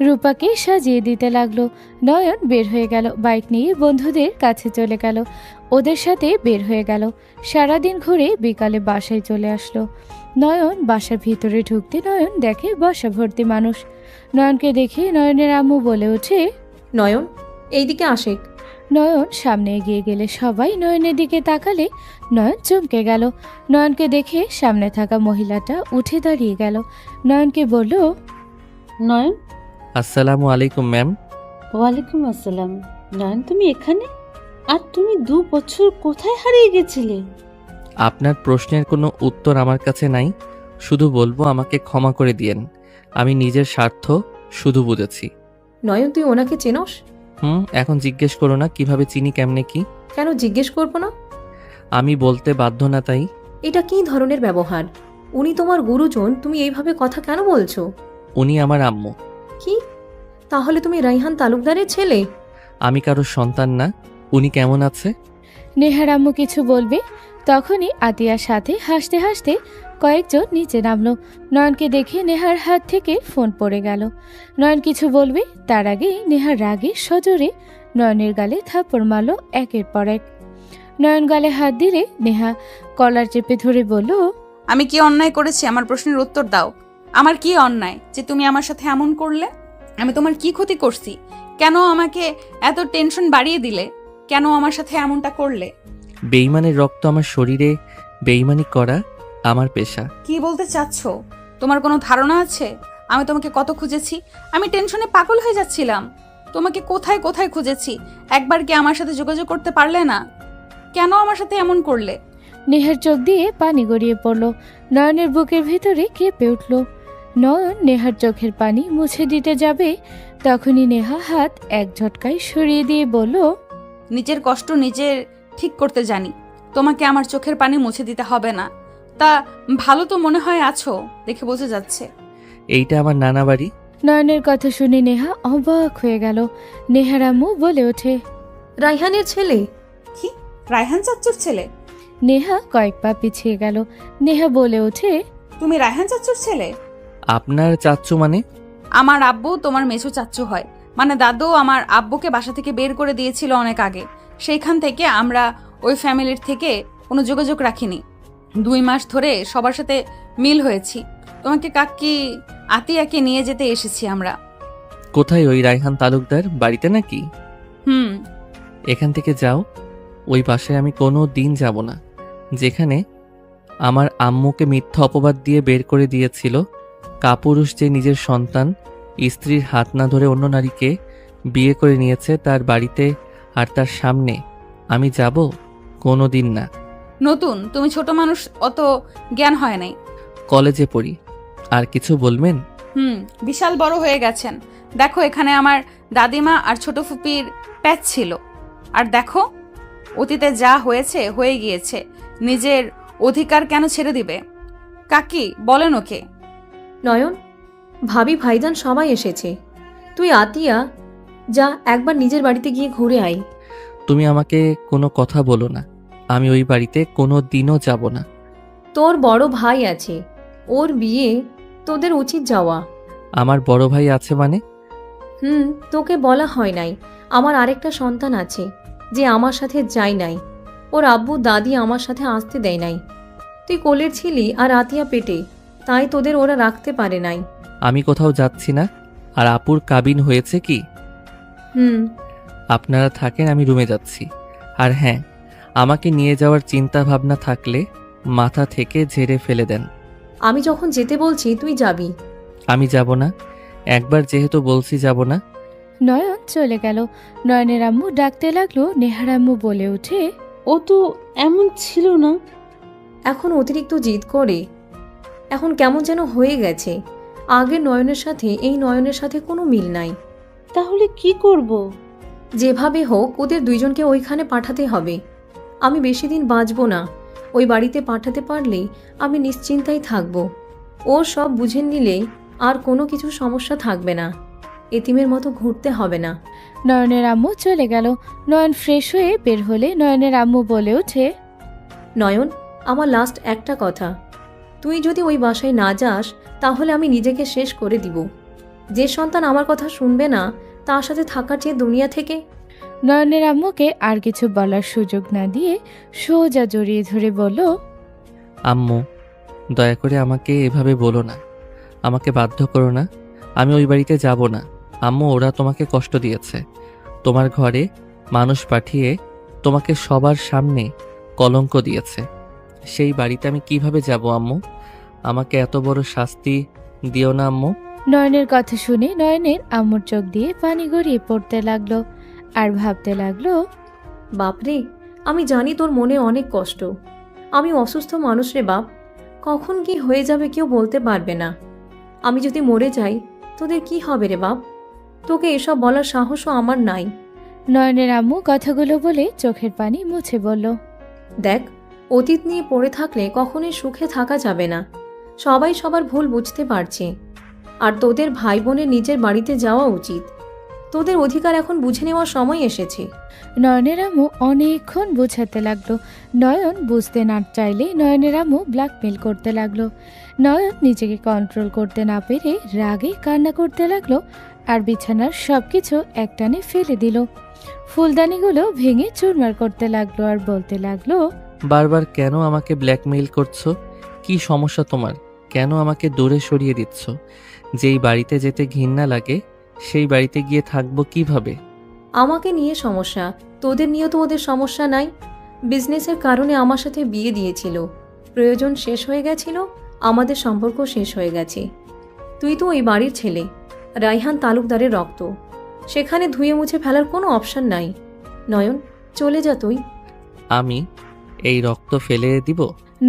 রূপাকে সাজিয়ে দিতে লাগলো। নয়ন বের হয়ে গেল, বাইক নিয়ে বন্ধুদের কাছে চলে গেল, ওদের সাথে বের হয়ে গেল। সারাদিন ঘুরে বিকালে বাসায় চলে আসলো। নয়ন বাসার ভিতরে ঢুকতে নয়ন দেখে বাসা ভর্তি মানুষ। নয়নকে দেখে নয়নের আম্মু বলে ওঠে, নয়ন, এইদিকে আশেক। নয়ন সামনে এগিয়ে গেলে সবাই নয়নের দিকে তাকালে নয়ন চমকে গেল। নয়নকে দেখে সামনে থাকা মহিলাটা উঠে দাঁড়িয়ে গেল। নয়নকে বলল, নয়ন। আসসালামু আলাইকুম ম্যাম। ওয়ালাইকুম আসসালাম। নয়ন, তুমি এখানে? আর তুমি 2 বছর কোথায় হারিয়ে গেছিলে? আপনার প্রশ্নের কোনো উত্তর আমার কাছে নাই, শুধু বলবো আমাকে ক্ষমা করে দিয়েন। আমি নিজের স্বার্থ শুধু বুঝেছি। নয়ন, তুই ওনাকে চেনস? এখন জিজ্ঞেস করো না কিভাবে চিনি কেমনে কি। কেন জিজ্ঞেস করবো না? আমি বলতে বাধ্য না তাই। এটা কি ধরনের ব্যবহার? উনি তোমার গুরুজন, তুমি এইভাবে কথা কেন বলছো? উনি আমার আম্মু। কি? তাহলে তুমি রাইহান তালুকদারের ছেলে? আমি কারোর সন্তান না। উনি কেমন আছে? নেহার আম্মু কিছু বলবে তখনই আতিয়ার সাথে হাসতে হাসতে কয়েকজন নিচে নামলো। নয়নকে দেখে নেহার হাত থেকে ফোন পড়ে গেল। নয়ন কিছু বলবে তার আগে নেহার রাগে সজোরে নয়নের গালে থাপ্পড় মারল একের পর এক। নয়ন গালে হাত দিলে নেহা কলার চেপে ধরে বলল, আমি কি অন্যায় করেছি? আমার প্রশ্নের উত্তর দাও। আমার কি অন্যায় যে তুমি আমার সাথে এমন করলে? আমি তোমার কি ক্ষতি করছি? কেন আমাকে এত টেনশন বাড়িয়ে দিলে? কেন আমার সাথে এমনটা করলে? বেঈমানের রক্ত আমার শরীরে, বেঈমানি করা আমার পেশা। কি বলতে চাচ্ছ? তোমার কোনো ধারণা আছে আমি তোমাকে কত খুঁজেছি? আমি টেনশনে পাগল হয়ে যাচ্ছিলাম। তোমাকে কোথায় কোথায় খুঁজেছি, একবার কি আমার সাথে যোগাযোগ করতে পারলে না? কেন আমার সাথে এমন করলে? নেহার চোখ দিয়ে পানি গড়িয়ে পড়ল। নয়নের বুকের ভেতরে কেঁপে উঠল। নয়ন নেহার চোখের পানি মুছে দিতে যাবে তখনই নেহা হাত এক ঝটকায় সরিয়ে দিয়ে বলল, নিজের কষ্ট নিজের ঠিক করতে জানি, তোমাকে আমার চোখের পানি মুছে দিতে হবে না। তা ভালো তো মনে হয় আছো, দেখে বোঝা যাচ্ছে। এইটা আমার নানা বাড়ি। নয়নের কথা শুনে নেহা অবাক হয়ে গেল। নেহার আম্মু বলে ওঠে, রাইহানের ছেলে? কি, রায়হান চাচ্চুর ছেলে? নেহা কয়েক পা পিছিয়ে গেল। নেহা বলে ওঠে, তুমি রায়হান চাচ্চুর ছেলে? আপনার চাচ্চু মানে? আমার আব্বু তোমার মেছো চাচ্চু হয়। মানে দাদু আমার আব্বুকে বাসা থেকে বের করে দিয়েছিল অনেক আগে। সেইখান থেকে আমরা ওই ফ্যামিলির থেকে কোনো যোগাযোগ রাখিনি। 2 মাস ধরে সবার সাথে মিল হয়েছি। তোমাকে কাকি আতিয়াকে নিয়ে যেতে এসেছি আমরা। কোথায় ওই রায়হান তালুকদার? বাড়িতে নাকি? এখান থেকে যাও। ওই বাসায় আমি কোনো দিন যাব না, যেখানে আমার আম্মুকে মিথ্যা অপবাদ দিয়ে বের করে দিয়েছিল। কাপুরুষ যে নিজের সন্তান স্ত্রীর হাত না ধরে অন্য নারীকে বিয়ে করে নিয়েছে, তার বাড়িতে আর তার সামনে আমি যাব? কোনো দিন না। নতুন, তুমি ছোট মানুষ, অত জ্ঞান হয় নাই। কলেজে পড়ি। আর কিছু বলবেন? বিশাল বড় হয়ে গেছেন। দেখো, এখানে আমার দাদিমা আর ছোট ফুপির প্যাচ ছিল। আর দেখো, অতীতে যা হয়েছে হয়ে গিয়েছে। নিজের অধিকার কেন ছেড়ে দিবে? কাকি বলেন ওকে। নয়ন, ভাবি ভাইজান সবাই এসেছে। তুই আতিয়া যা, একবার নিজের বাড়িতে গিয়ে ঘুরে আয়। তুমি আমাকে কোনো কথা বলো না, আমি ওই বাড়িতে কোনো দিনও যাব না। তোর বড় ভাই আছে, ওর বিয়ে, তোদের উচিত যাওয়া। আমার বড় ভাই আছে মানে? তোকে বলা হয় নাই, আমার আরেকটা সন্তান আছে যে আমার সাথে যায় নাই। ওর আব্বু দাদি আমার সাথে আসতে দেয় নাই। তুই কোলের ছিলি আর আতিয়া পেটে, তাই তোদের ওরা রাখতে পারে নাই। আমি কোথাও যাচ্ছি না। আর আপুর কাবিন হয়েছে কি? আপনারা থাকেন, আমি রুমে যাচ্ছি। আর হ্যাঁ, আমাকে নিয়ে যাওয়ার চিন্তা ভাবনা থাকলে মাথা থেকে ঝেড়ে ফেলে দেন। আমি যখন যেতে বলছি তুই যাবি। আমি যাব না, একবার যেহেতু বলছি যাব না। নয়ন চলে গেল। নয়নের আম্মু ডাকতে লাগলো। নেহার আম্মু বলে ওঠে, ও তো এমন ছিল না। এখন অতিরিক্ত জিদ করে, এখন কেমন যেন হয়ে গেছে। আগের নয়নের সাথে এই নয়নের সাথে কোনো মিল নাই। তাহলে কি করব? যেভাবে হোক ওদের দুইজনকে ওইখানে পাঠাতে হবে। আমি বেশি দিন বাঁচব না। ওই বাড়িতে পাঠাতে পারলেই আমি নিশ্চিন্তাই থাকব। ও সব বুঝে নিলেই আর কোনো কিছু সমস্যা থাকবে না। এতিমের মতো ঘুরতে হবে না। নয়নের আম্মু চলে গেল। নয়ন ফ্রেশ হয়ে বের হলে নয়নের আম্মু বলে ওঠে, নয়ন, আমার লাস্ট একটা কথা, তুই যদি ওই বাসায় না যাস তাহলে আমি নিজেকে শেষ করে দিব। যে সন্তান আমার কথা শুনবে না তার সাথে থাকার চেয়ে দুনিয়া থেকে। নয়নের আম্মুকে আর কিছু বলার সুযোগ না দিয়ে সোজা জড়িয়ে ধরে বলল, আম্মু, দয়া করে আমাকে এভাবে বলো না, আমাকে বাধ্য করো না। আমি ওই বাড়িতে যাব না। আম্মু, ওরা তোমাকে কষ্ট দিয়েছে। তোমার ঘরে মানুষ পাঠিয়ে তোমাকে সবার সামনে কলঙ্ক দিয়েছে। সেই বাড়িতে আমি কিভাবে যাব আম্মু? আমাকে এত বড় শাস্তি দিও না আম্মু। নয়নের কথা শুনে নয়নের আম্মুর চোখ দিয়ে পানি গড়িয়ে পড়তে লাগলো আর ভাবতে লাগলো, বাপরে, আমি জানি তোর মনে অনেক কষ্ট। আমি অসুস্থ মানুষ রে বাপ, কখন কি হয়ে যাবে কেউ বলতে পারবে না। আমি যদি মরে যাই তোদের কি হবে রে বাপ? তোকে এসব বলার সাহসও আমার নাই। নয়নের আম্মু কথাগুলো বলে চোখের পানি মুছে বলল, দেখ, অতীত নিয়ে পড়ে থাকলে কখনোই সুখে থাকা যাবে না। সবাই সবার ভুল বুঝতে পারছে। আর তোদের ভাই বোনের নিজের বাড়িতে যাওয়া উচিত। তোদের অধিকার এখন বুঝে নেওয়ার সময় এসেছে। নয়নের আম্মু অনেকক্ষণ বোঝাতে লাগলো। নয়ন বুঝতে না চাইলে নয়নের আম্মু ব্ল্যাকমেল করতে লাগলো। নয়ন নিজেকে কন্ট্রোল করতে না পেরে রাগে কান্না করতে লাগলো আর বিছানার সবকিছু একটানে ফেলে দিল। ফুলদানিগুলো ভেঙে চুরমার করতে লাগলো আর বলতে লাগলো, বারবার কেন আমাকে ব্ল্যাকমেইল করছো? কি সমস্যা তোমার? কেন আমাকে দূরে সরিয়ে দিচ্ছ? যেই বাড়িতে যেতে ঘৃণা লাগে সেই বাড়িতে গিয়ে থাকবো কিভাবে? আমাকে নিয়ে সমস্যা, তোদের নিয়ে তো ওদের সমস্যা নাই। বিজনেসের কারণে আমার সাথে বিয়ে দিয়েছিল, প্রয়োজন শেষ হয়ে গেছিল, আমাদের সম্পর্ক শেষ হয়ে গেছে। তুই তো ওই বাড়ির ছেলে, রাইহান তালুকদারের রক্ত, সেখানে ধুয়ে মুছে ফেলার কোনো অপশন নাই। নয়ন, চলে যা তুই। আমি এই রক্ত ফেলে দিব?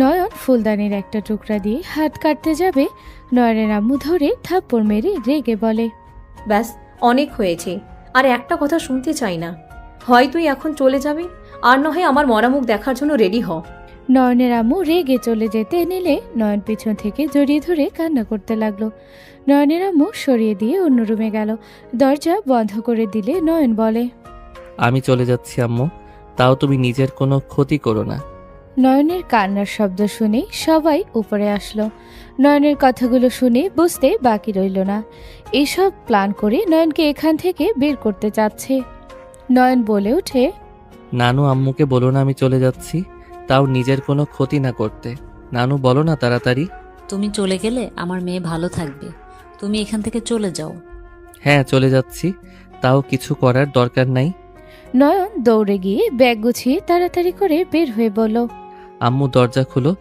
নয়ন ফুলদানির একটা টুকরা দিয়ে হাত কাটতে যাবে, নয়নের আম্মু ধরে থাপ্পড় মেরে রেগে বলে, ব্যাস, অনেক হয়েছে, আর একটা কথা শুনতে চাই না। হয় তুই এখন চলে যাবি, আর নয় আমার মরা মুখ দেখার জন্য রেডি হ। নয়নের আম্মু রেগে চলে যেতে নিলে নয়ন পিছন থেকে জড়িয়ে ধরে কান্না করতে লাগলো। নয়নের আম্মু সরিয়ে দিয়ে অন্য রুমে গেল। দরজা বন্ধ করে দিলে নয়ন বলে, আমি চলে যাচ্ছি আম্মু, তাও তুমি নিজের কোনো ক্ষতি করো না। নয়নের কান্নার শব্দ শুনে সবাই উপরে আসলো। নয়নের কথাগুলো শুনে বুঝতে বাকি রইল না, এসব প্ল্যান করে নয়নকে এখান থেকে বের করতে চাচ্ছে। নয়ন বলে ওঠে, নানু, আম্মুকে বলো না আমি চলে যাচ্ছি, তাও নিজের কোনো ক্ষতি না করতে। নানু, বলো না তাড়াতাড়ি। তুমি চলে গেলে আমার মেয়ে ভালো থাকবে। তুমি এখান থেকে চলে যাও। হ্যাঁ, চলে যাচ্ছি, তাও কিছু করার দরকার নাই। নয়ন দৌড়ে গিয়ে ব্যাগ গুছিয়ে তাড়াতাড়ি করে বের হয়ে বলল, আম্মু, দরজা খুলো,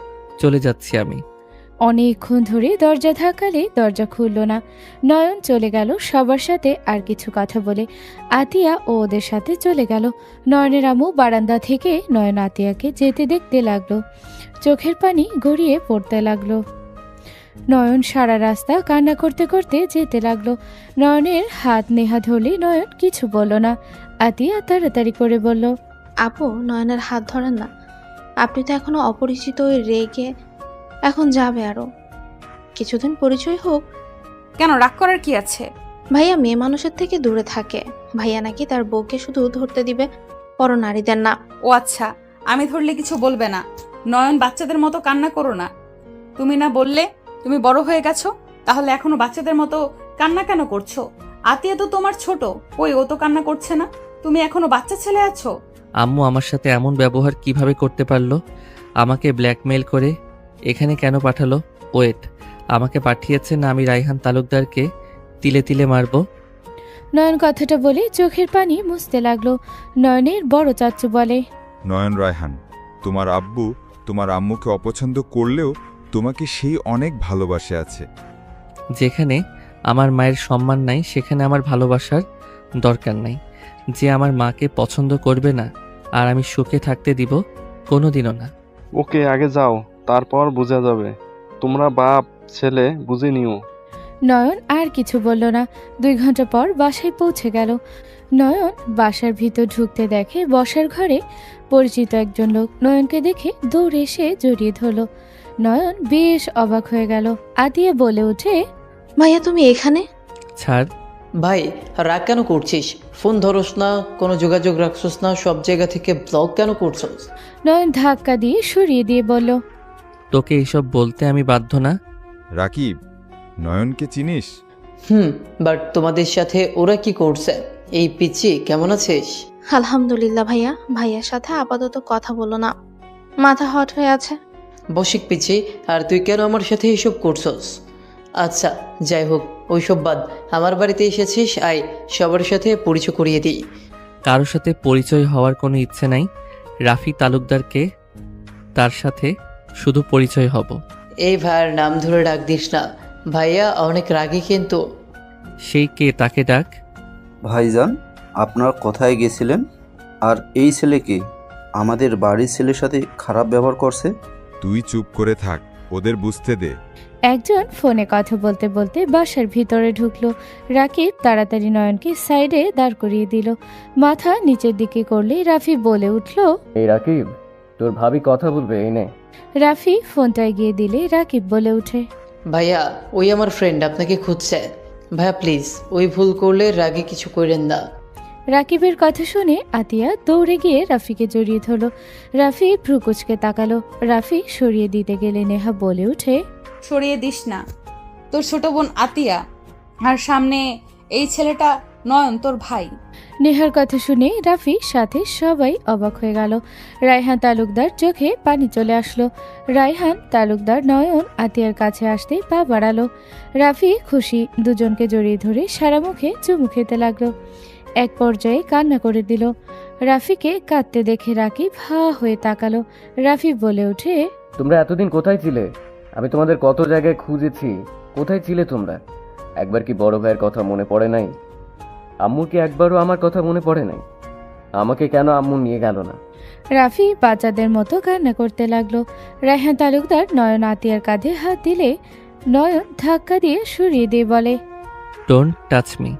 চলে যাচ্ছি আমি। অনেকক্ষণ ধরে দরজা ধাক্কালে দরজা খুলল না। নয়ন চলে গেল সবার সাথে আর কিছু কথা বলে। আতিয়া ও ওদের সাথে চলে গেল। নয়নের আম্মু বারান্দা থেকে নয়ন আতিয়াকে যেতে দেখতে লাগলো, চোখের পানি গড়িয়ে পড়তে লাগলো। নয়ন সারা রাস্তা কান্না করতে করতে যেতে লাগলো। নয়নের হাত নেহা ধরলে নয়ন কিছু বলল না। আতিয়া তাড়াতাড়ি করে বলল, আপু, নয়নের হাত ধরেন না। আপনি তো এখনো অপরিচিত ওই রেগে এখন যাবে আরো কিছুদিন, পরিচয় হোক। কেন, রাগ করার কি আছে? ভাইয়া মেয়ে মানুষের থেকে দূরে থাকে। ভাইয়া নাকি তার বউকে শুধু ধরতে দিবে, পর নারীদের না। ও আচ্ছা, আমি ধরলে কিছু বলবে না। নয়ন, বাচ্চাদের মতো কান্না করো না। তুমি না বললে তুমি বড় হয়ে গেছো, তাহলে এখনো বাচ্চাদের মতো কান্না কেন করছো? আতিয়া তো তোমার ছোট, ওই ও তো কান্না করছে না, তুমি এখনো বাচ্চা ছেলে আছো। আম্মু আমার সাথে এমন ব্যবহার কিভাবে করতে পারলো? আমাকে ব্ল্যাকমেইল করে এখানে কেন পাঠালো? ওয়েট, আমাকে পাঠিয়েছে না আমি রাইহান তালুকদারকে তিলে তিলে মারবো? নয়ন কথাটা বলে চোখের পানি মুছতে লাগলো। নয়নের বড় চাচু বলে, নয়ন, রায়হান, তোমার আব্বু তোমার আম্মুকে অপছন্দ করলেও তোমাকে সেই অনেক ভালোবাসে আছে। যেখানে আমার মায়ের সম্মান নাই সেখানে আমার ভালোবাসার দরকার নাই। যে আমার মাকে পছন্দ করবে না আর আমি সুখে থাকতে দিব, কোনোদিনও না। ওকে, আগে যাও, তারপর বোঝা যাবে। তোমরা বাপ ছেলে বুঝে নিও। নয়ন আর কিছু বলল না। 2 ঘন্টা পর বাসায় পৌঁছে গেল। নয়ন বাসার ভিতর ঢুকতে দেখে বসার ঘরে পরিচিত একজন লোক নয়নকে দেখে দৌড়ে এসে জড়িয়ে ধরল। নয়ন বেশ অবাক হয়ে গেল। আতিয়া বলে ওঠে, ভাইয়া তুমি এখানে? ছাড়। ভাই রাগ কেন করছিস? ফোন ধরস না, কোনো যোগাযোগ রাখছস না, সব জায়গা থেকে ব্লক কেন করছস? নয়ন ধাক্কা দিয়ে সরিয়ে দিয়ে বলল, তোকে এইসব বলতে আমি বাধ্য না। রাকিব, নয়নকে চিনিস? বাট তোমাদের সাথে ওরা কি করছে? এই পিচ্ছি কেমন আছিস? আলহামদুলিল্লাহ ভাইয়া। ভাইয়ার সাথে আপাতত কথা বলো না, মাথা হট হয়ে আছে। বসিক পিচ্ছি, আর তুই কেন আমার সাথে এসব করছস? আচ্ছা যাই হোক, ওইসব বাদ। আমার বাড়িতে এসেছিস, আয় সবার সাথে পরিচয় করিয়ে দিই। কারোর সাথে পরিচয় হওয়ার কোনো ইচ্ছে নাই। রাফি তালুকদারকে, তার সাথে শুধু পরিচয় হব। এই ভাইয়ের নাম ধরে ডাক দিস না, ভাইয়া অনেক রাগী কিন্তু। সেই কে, তাকে ডাক। ভাইজান, আপনার কোথায় গেছিলেন? আর এই ছেলে কি আমাদের বাড়ির ছেলের সাথে খারাপ ব্যবহার করছে? তুই চুপ করে থাক, ওদের বুঝতে দে। একজন ফোনে কথা বলতে বলতে বাসার ভিতরে ঢুকলো। রাকিব তাড়াতাড়ি নয়নকে সাইডে দাঁড় করিয়ে দিল। মাথা নিচের দিকে করলে রাফি বলে উঠল, এই রাকিব, তোর ভাবি কথা বলবে, এই নে। রাফি ফোনটা এগিয়ে দিলে রাকিব বলে উঠে, ভাইয়া ওই আমার ফ্রেন্ড আপনাকে খুঁজছে। ভাইয়া প্লিজ, ওই ভুল করলে রাগে কিছু করেন না। রাকিবের কথা শুনে আতিয়া দৌড়ে গিয়ে রাফিকে জড়িয়ে ধরল। রাফি ভ্রুকুচকে তাকালো। রাফি সরিয়ে দিতে গেলে নেহা বলে উঠে, সরিয়ে দিস না, তোর ছোট বোন আতিয়া, আর সামনে এই ছেলেটা নয়ন, তোর ভাই। নেহার কথা শুনে রাফির সাথে সবাই অবাক হয়ে গেল। রায়হান তালুকদার চোখে পানি চলে আসলো। রায়হান তালুকদার নয়ন আতিয়ার কাছে আসতেই পা বাড়ালো। রাফি খুশি, দুজনকে জড়িয়ে ধরে সারা মুখে চুমু খেতে লাগলো। এক পর্যায়ে কান্না করে দিল। রাফিকে কাঁদতে দেখে রাকিব হা হয়ে তাকালো। রাফি বলে ওঠে, তোমরা এতদিন কোথায় ছিলে? আমি তোমাদের কত জায়গায় খুঁজেছি, কোথায় ছিলে তোমরা? একবার কি বড় ভাইয়ের কথা মনে পড়ে নাই? আম্মুর কি একবারও আমার কথা মনে পড়ে নাই? আমাকে কেন আম্মু নিয়ে গেল না? রাফি বাচ্চাদের মতো কান্না করতে লাগলো। রায়হান তালুকদার নয়ন আতিয়ার কাঁধে হাত দিলে নয়ন ধাক্কা দিয়ে সরিয়ে দিয়ে বলে, ডোন্ট টাচ মি।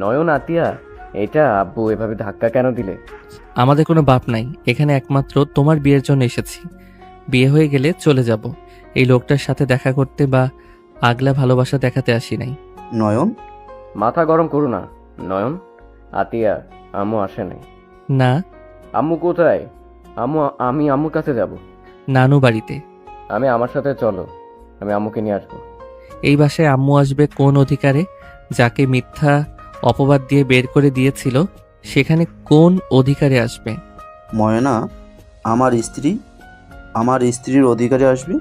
নয়ন, আতিয়া, এটা আব্বু এভাবে ধাক্কা কেন দিলে? আমাদের কোনো বাপ নাই, এখানে একমাত্র তোমার বিয়ের জন্য এসেছি। বিয়ে হয়ে গেলে চলে যাব। এই লোকটার সাথে দেখা করতে বা আগলা ভালোবাসা দেখাতে আসি নাই। নয়ন, মাথা গরম করো না। নয়ন, আতিয়া, আম্মু আসে নাই। না। আম্মু কোথায়? আমি আম্মুর কাছে যাব। নানু বাড়িতে। আমি আমার সাথে চলো, আমি আম্মুকে নিয়ে আসবো। এই বাসায় আম্মু আসবে কোন অধিকারে? যাকে মিথ্যা অপবাদ দিয়ে বের করে দিয়েছিল, সেখানে কোন অধিকারে আসবে? ময়না আমার স্ত্রীর অধিকারে আসবে?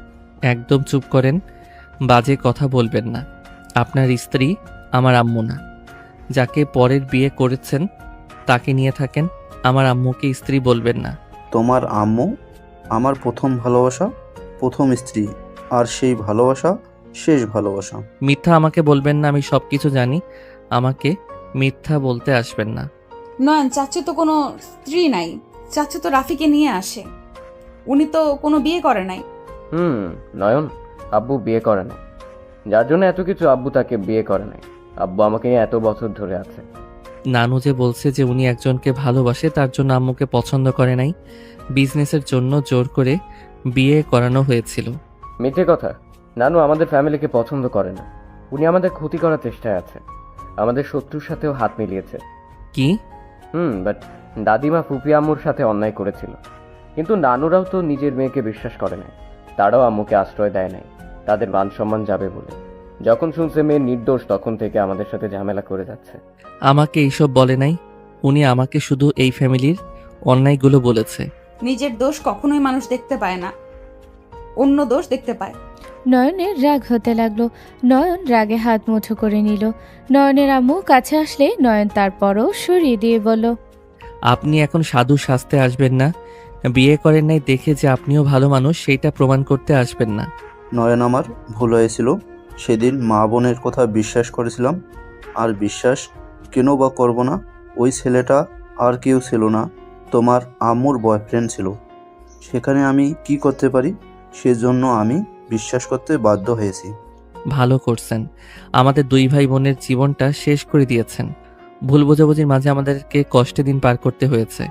একদম চুপ করেন, বাজে কথা বলবেন না। আপনার স্ত্রী আমার আম্মু না। যাকে পরের বিয়ে করেছেন তাকে নিয়ে থাকেন, আমার আম্মুকে স্ত্রী বলবেন না। তোমার আম্মু আমার প্রথম ভালোবাসা, প্রথম স্ত্রী, আর সেই ভালোবাসা শেষ ভালোবাসা। মিথ্যা আমাকে বলবেন না, আমি সব কিছু জানি। আমাকে মিথ্যা বলতে আসবেন না। নয়ন, চাচু তো কোনো স্ত্রী নাই, চাচু তো রাফিকে নিয়ে আসে, উনি তো কোনো বিয়ে করে নাই। নয়ন, আব্বু বিয়ে করে নাই, যার জন্য এত কিছু। আব্বু তাকে বিয়ে করে নাই, আব্বু আমাকে নিয়ে এত বছর ধরে আছে। নানু যে বলছে যে উনি একজনকে ভালোবাসে, তার জন্য আম্মুকে পছন্দ করে নাই, বিজনেসের জন্য জোর করে বিয়ে করানো হয়েছিল। মিথ্যে কথা। নানু আমাদের ফ্যামিলিকে পছন্দ করে না, উনি আমাদের ক্ষতি করার চেষ্টায় আছে। আমাদের শত্রুর সাথেও হাত মিলিয়েছে। কি? বাট দাদিমা ফুপি আম্মুর সাথে অন্যায় করেছিল, কিন্তু নানুরাও তো নিজের মেয়েকে বিশ্বাস করে নাই। তারাও আম্মুকে আশ্রয় দেয় নাই, তাদের মান সম্মান যাবে বলে। যখন শুনছে মেয়ে নির্দোষ, তখন থেকে আমাদের সাথে ঝামেলা করে যাচ্ছে। আমাকে এইসব বলে নাই, উনি আমাকে শুধু এই ফ্যামিলির অন্যায়গুলো বলেছে। নিজের দোষ কখনোই মানুষ দেখতে পায় না, অন্য দোষ দেখতে পায়। নয়নের রাগ হতে লাগলো। নয়ন রাগে হাত মুঠো করে নিল। নয়নের আম্মু কাছে আসলে নয়ন তারপরও সরিয়ে দিয়ে বলল, আপনি এখন সাধু সাজতে আসবেন না। বিয়ে করেন নাই দেখে যে আপনিও ভালো মানুষ, সেইটা প্রমাণ করতে আসবেন না। নয়ন, আমার ভুল হয়েছিল। সেদিন মা বোনের কথা বিশ্বাস করেছিলাম, আর বিশ্বাস কেন বা করব না? ওই ছেলেটা আর কেউ ছিল না, তোমার আম্মুর বয়ফ্রেন্ড ছিল। সেখানে আমি কি করতে পারি? সেজন্য আমি বিশ্বাস করতে বাধ্য হয়েছি। ভালো করছেন, আমাদের দুই ভাই বোনের জীবনটা শেষ করে দিয়েছেন। ভুল বোঝাবুঝির মাঝে আমাদেরকে কষ্টে দিন পার করতে হয়েছে।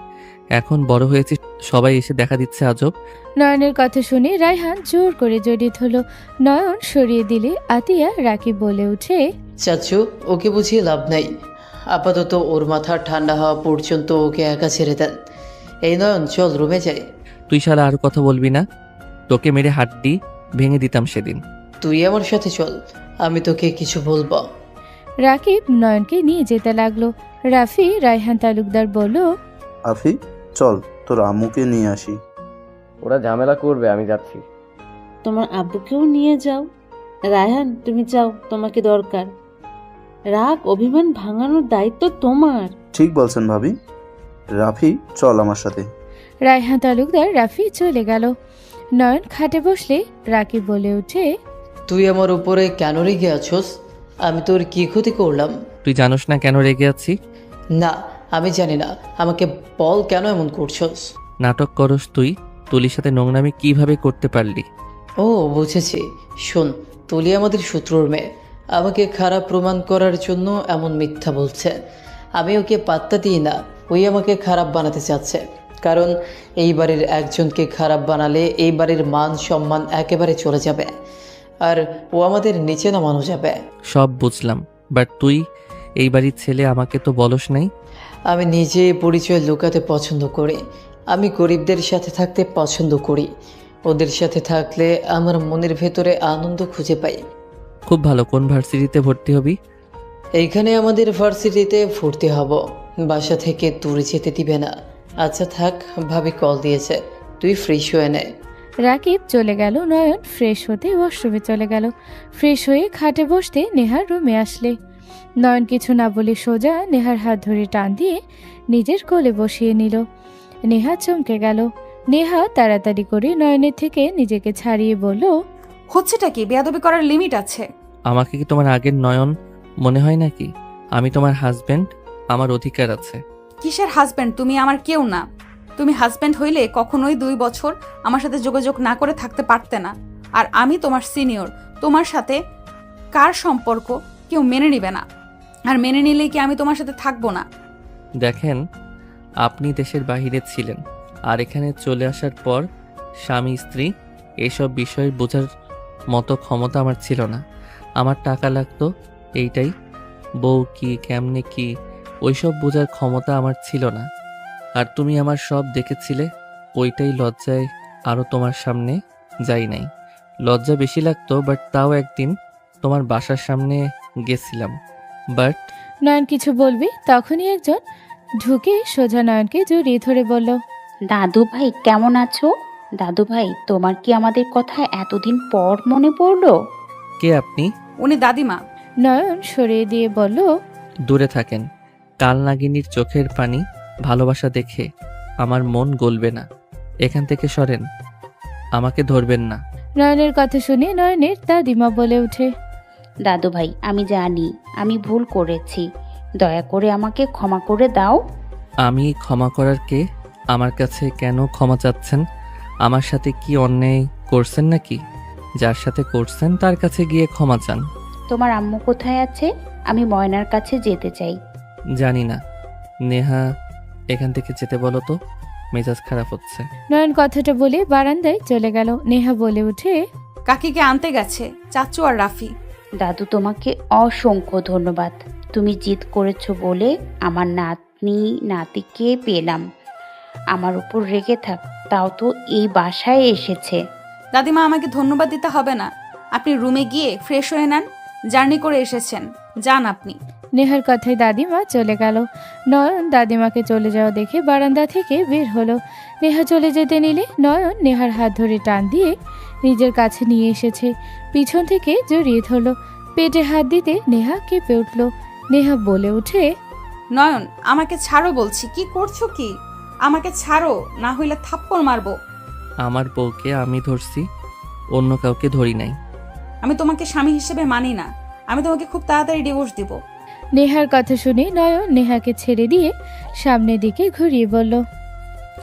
এখন বড় হয়েছি, সবাই এসে দেখা দিচ্ছে আজব। নয়নের কথা শুনে রায়হান জোর করে জড়িয়ে ধরল। নয়ন সরিয়ে দিলে আতিয়া রাকিব বলে উঠে, চাচু, ওকে বুঝিয়ে লাভ নাই। আপাতত ওর মাথা ঠান্ডা হওয়া পর্যন্ত ওকে একা ছেড়ে দেন। এই নয়ন, চল রুমে যাই। তুই শালা আর কথা বলবি না, তোকে মেরে হাড্ডি ভেঙে দিতাম সেদিন। তুই আমার সাথে চল, আমি তোকে কিছু বলবো। রাকিব নয়নকে নিয়ে যেতে লাগলো। রাফি রায়হান তালুকদার বলল, আফি, চল তোর আম্মুকে নিয়ে আসি। ওরা ঝামেলা করবে, আমি যাচ্ছি। তোমার আব্বুকেও নিয়ে যাও। রায়হান, তুমি যাও, তোমাকে দরকার। রাগ অভিমান ভাঙানোর দায়িত্ব তোমার। ঠিক বলছেন ভাবি। রাফি, চল আমার সাথে। রায়হান তালুকদার রাফি চলে গেল। নয়ন খাটে বসলে রাকিব বলে উঠে, তুই আমার উপরে কেন রেগে আছোস? আমি তোর কি ক্ষতি করলাম? তুই জানোস না কেন রেগে আছি? না, আমি জানি না। আমাকে বল, কেন এমন করছস? নাটক করস তুই। তুলির সাথে নোংরামি কিভাবে করতে পারলি? ও, বুঝেছি। শোন, তুলি আমাদের শত্রুর মেয়ে। আমাকে খারাপ প্রমাণ করার জন্য এমন মিথ্যা বলছে। আমি ওকে পাত্তা দিই না। ওই আমাকে খারাপ বানাতে চাচ্ছে। কারণ এই বাড়ির একজনকে খারাপ বানালে এই বাড়ির মান সম্মান একেবারে চলে যাবে, আর ও আমাদের নিচে নামানো যাবে। সব বুঝলাম, বাট তুই এই বাড়ির ছেলে, আমাকে তো বলস নাই। আমি নিজে পরিচয় লুকাতে পছন্দ করি। আমি গরিবদের সাথে থাকতে পছন্দ করি। ওদের সাথে থাকলে আমার মনের ভেতরে আনন্দ খুঁজে পাই। খুব ভালো। কোন ভার্সিটিতে ভর্তি হবি? এইখানে আমাদের ভার্সিটিতে ভর্তি হব। বাসা থেকে দূরে যেতে দিবে না। আচ্ছা থাক, ভাবি কল দিয়েছে, তুই ফ্রেশ হয়ে নে। রাকিব চলে গেল। নয়ন ফ্রেশ হতে ওয়াশরুমে চলে গেল। ফ্রেশ হয়ে খাটে বসতে নেহার রুমে আসলে নয়ন কিছু না বলে সোজা নেহার হাত ধরে টান দিয়ে নিজের কোলে বসিয়ে নিল। নেহা চমকে গেল। নেহা তাড়াতাড়ি করে নয়নের থেকে নিজেকে ছাড়িয়ে বলল, হচ্ছেটা কি? বেয়াদবি করার লিমিট আছে। আমাকে কি তোমার আগের নয়ন মনে হয় নাকি? আমি তোমার হাজবেন্ড, আমার অধিকার আছে। কিসের হাজব্যান্ড? তুমি আমার কেউ না। তুমি হাজব্যান্ড হইলে কখনোই 2 বছর আমার সাথে যোগাযোগ না করে থাকতে পারতে না। আর আমি তোমার সিনিয়র। তোমার সাথে কার সম্পর্ক কেউ মেনে নিবে না, আর মেনে নিলে কি আমি তোমার সাথে থাকবো না? দেখেন, আপনি দেশের বাইরে ছিলেন, আর এখানে চলে আসার পর স্বামী স্ত্রী এসব বিষয় বোঝার মতো ক্ষমতা আমার ছিল না। আমার টাকা লাগতো, এইটাই। বউ কি, কেমনে কি, ওইসব বোঝার ক্ষমতা আমার ছিল না। আর তুমি আমার সব দেখেছিলে, ওইটাই লজ্জায় আরও তোমার সামনে যাই নাই। লজ্জা বেশি লাগতো, বাট তাও একদিন তোমার বাসার সামনে গেছিলাম। বাট নয়ন কিছু বলবে তখনই একজন ঢুকে সোজা নয়নকে জড়িয়ে ধরে বলল, দাদু ভাই কেমন আছো? দাদু ভাই, তোমার কি আমাদের কথা এতদিন পর মনে পড়লো? কে আপনি? উনি দাদিমা। নয়ন সরিয়ে দিয়ে বলল, দূরে থাকেন। কাল নাগিনীর চোখের পানি ভালোবাসা দেখে আমার মন গলবে না। এখান থেকে সরেন, আমাকে ধরবেন না। নয়নের কথা শুনে নয়নের দাদিমা বলে ওঠে, দাদু ভাই, আমি জানি আমি ভুল করেছি, দয়া করে আমাকে ক্ষমা করে দাও। আমি ক্ষমা করার কে? আমার কাছে কেন ক্ষমা চাচ্ছেন? আমার সাথে কি অন্যায় করছেন নাকি? যার সাথে করছেন তার কাছে গিয়ে ক্ষমা চান। তোমার আম্মু কোথায় আছে? আমি ময়নার কাছে যেতে চাই। জানি না। নেহা, এখান থেকে যেতে বলো তো, মেজাজ খারাপ হচ্ছে। নয়ন কথাটা বলে বারান্দায় চলে গেল। নেহা বলে উঠে, কাকিকে আনতে গেছে চাচু আর রাফি। দাদু, তোমাকে অসংখ্য ধন্যবাদ। তুমি জিদ করেছো বলে আমার নাতনি নাতিকে পেলাম। আমার উপর রেগে থাক, তাও তো এই বাসায় এসেছে। দাদিমা, আমাকে ধন্যবাদ দিতে হবে না। আপনি রুমে গিয়ে ফ্রেশ হয়ে নেন। জার্নি করে এসেছেন, যান আপনি। নেহার কথায় দাদিমা চলে গেল। নয়ন দাদিমাকে চলে যাওয়া দেখে বারান্দা থেকে বের হলো। নেহা চলে যেতে নিলে নয়ন নেহার হাত ধরে টান দিয়ে নিজের কাছে নিয়ে এসেছে। পিছন থেকে জড়িয়ে ধরলো। পেটে হাত দিতে নেহা কেঁপে উঠল। নেহা বলে উঠে, নয়ন, আমাকে ছাড়ো বলছি। কি করছো কি? আমাকে ছাড়ো, না হইলে থাপ্পড় মারবো। আমার বউকে আমি ধরছি, অন্য কাউকে ধরি নাই। আমি তোমাকে স্বামী হিসেবে মানি না। আমি তোমাকে খুব তাড়াতাড়ি ডিভোর্স দিব। নেহার কথা শুনে নয়ন নেহাকে ছেড়ে দিয়ে সামনের দিকে ঘুরিয়ে বলল,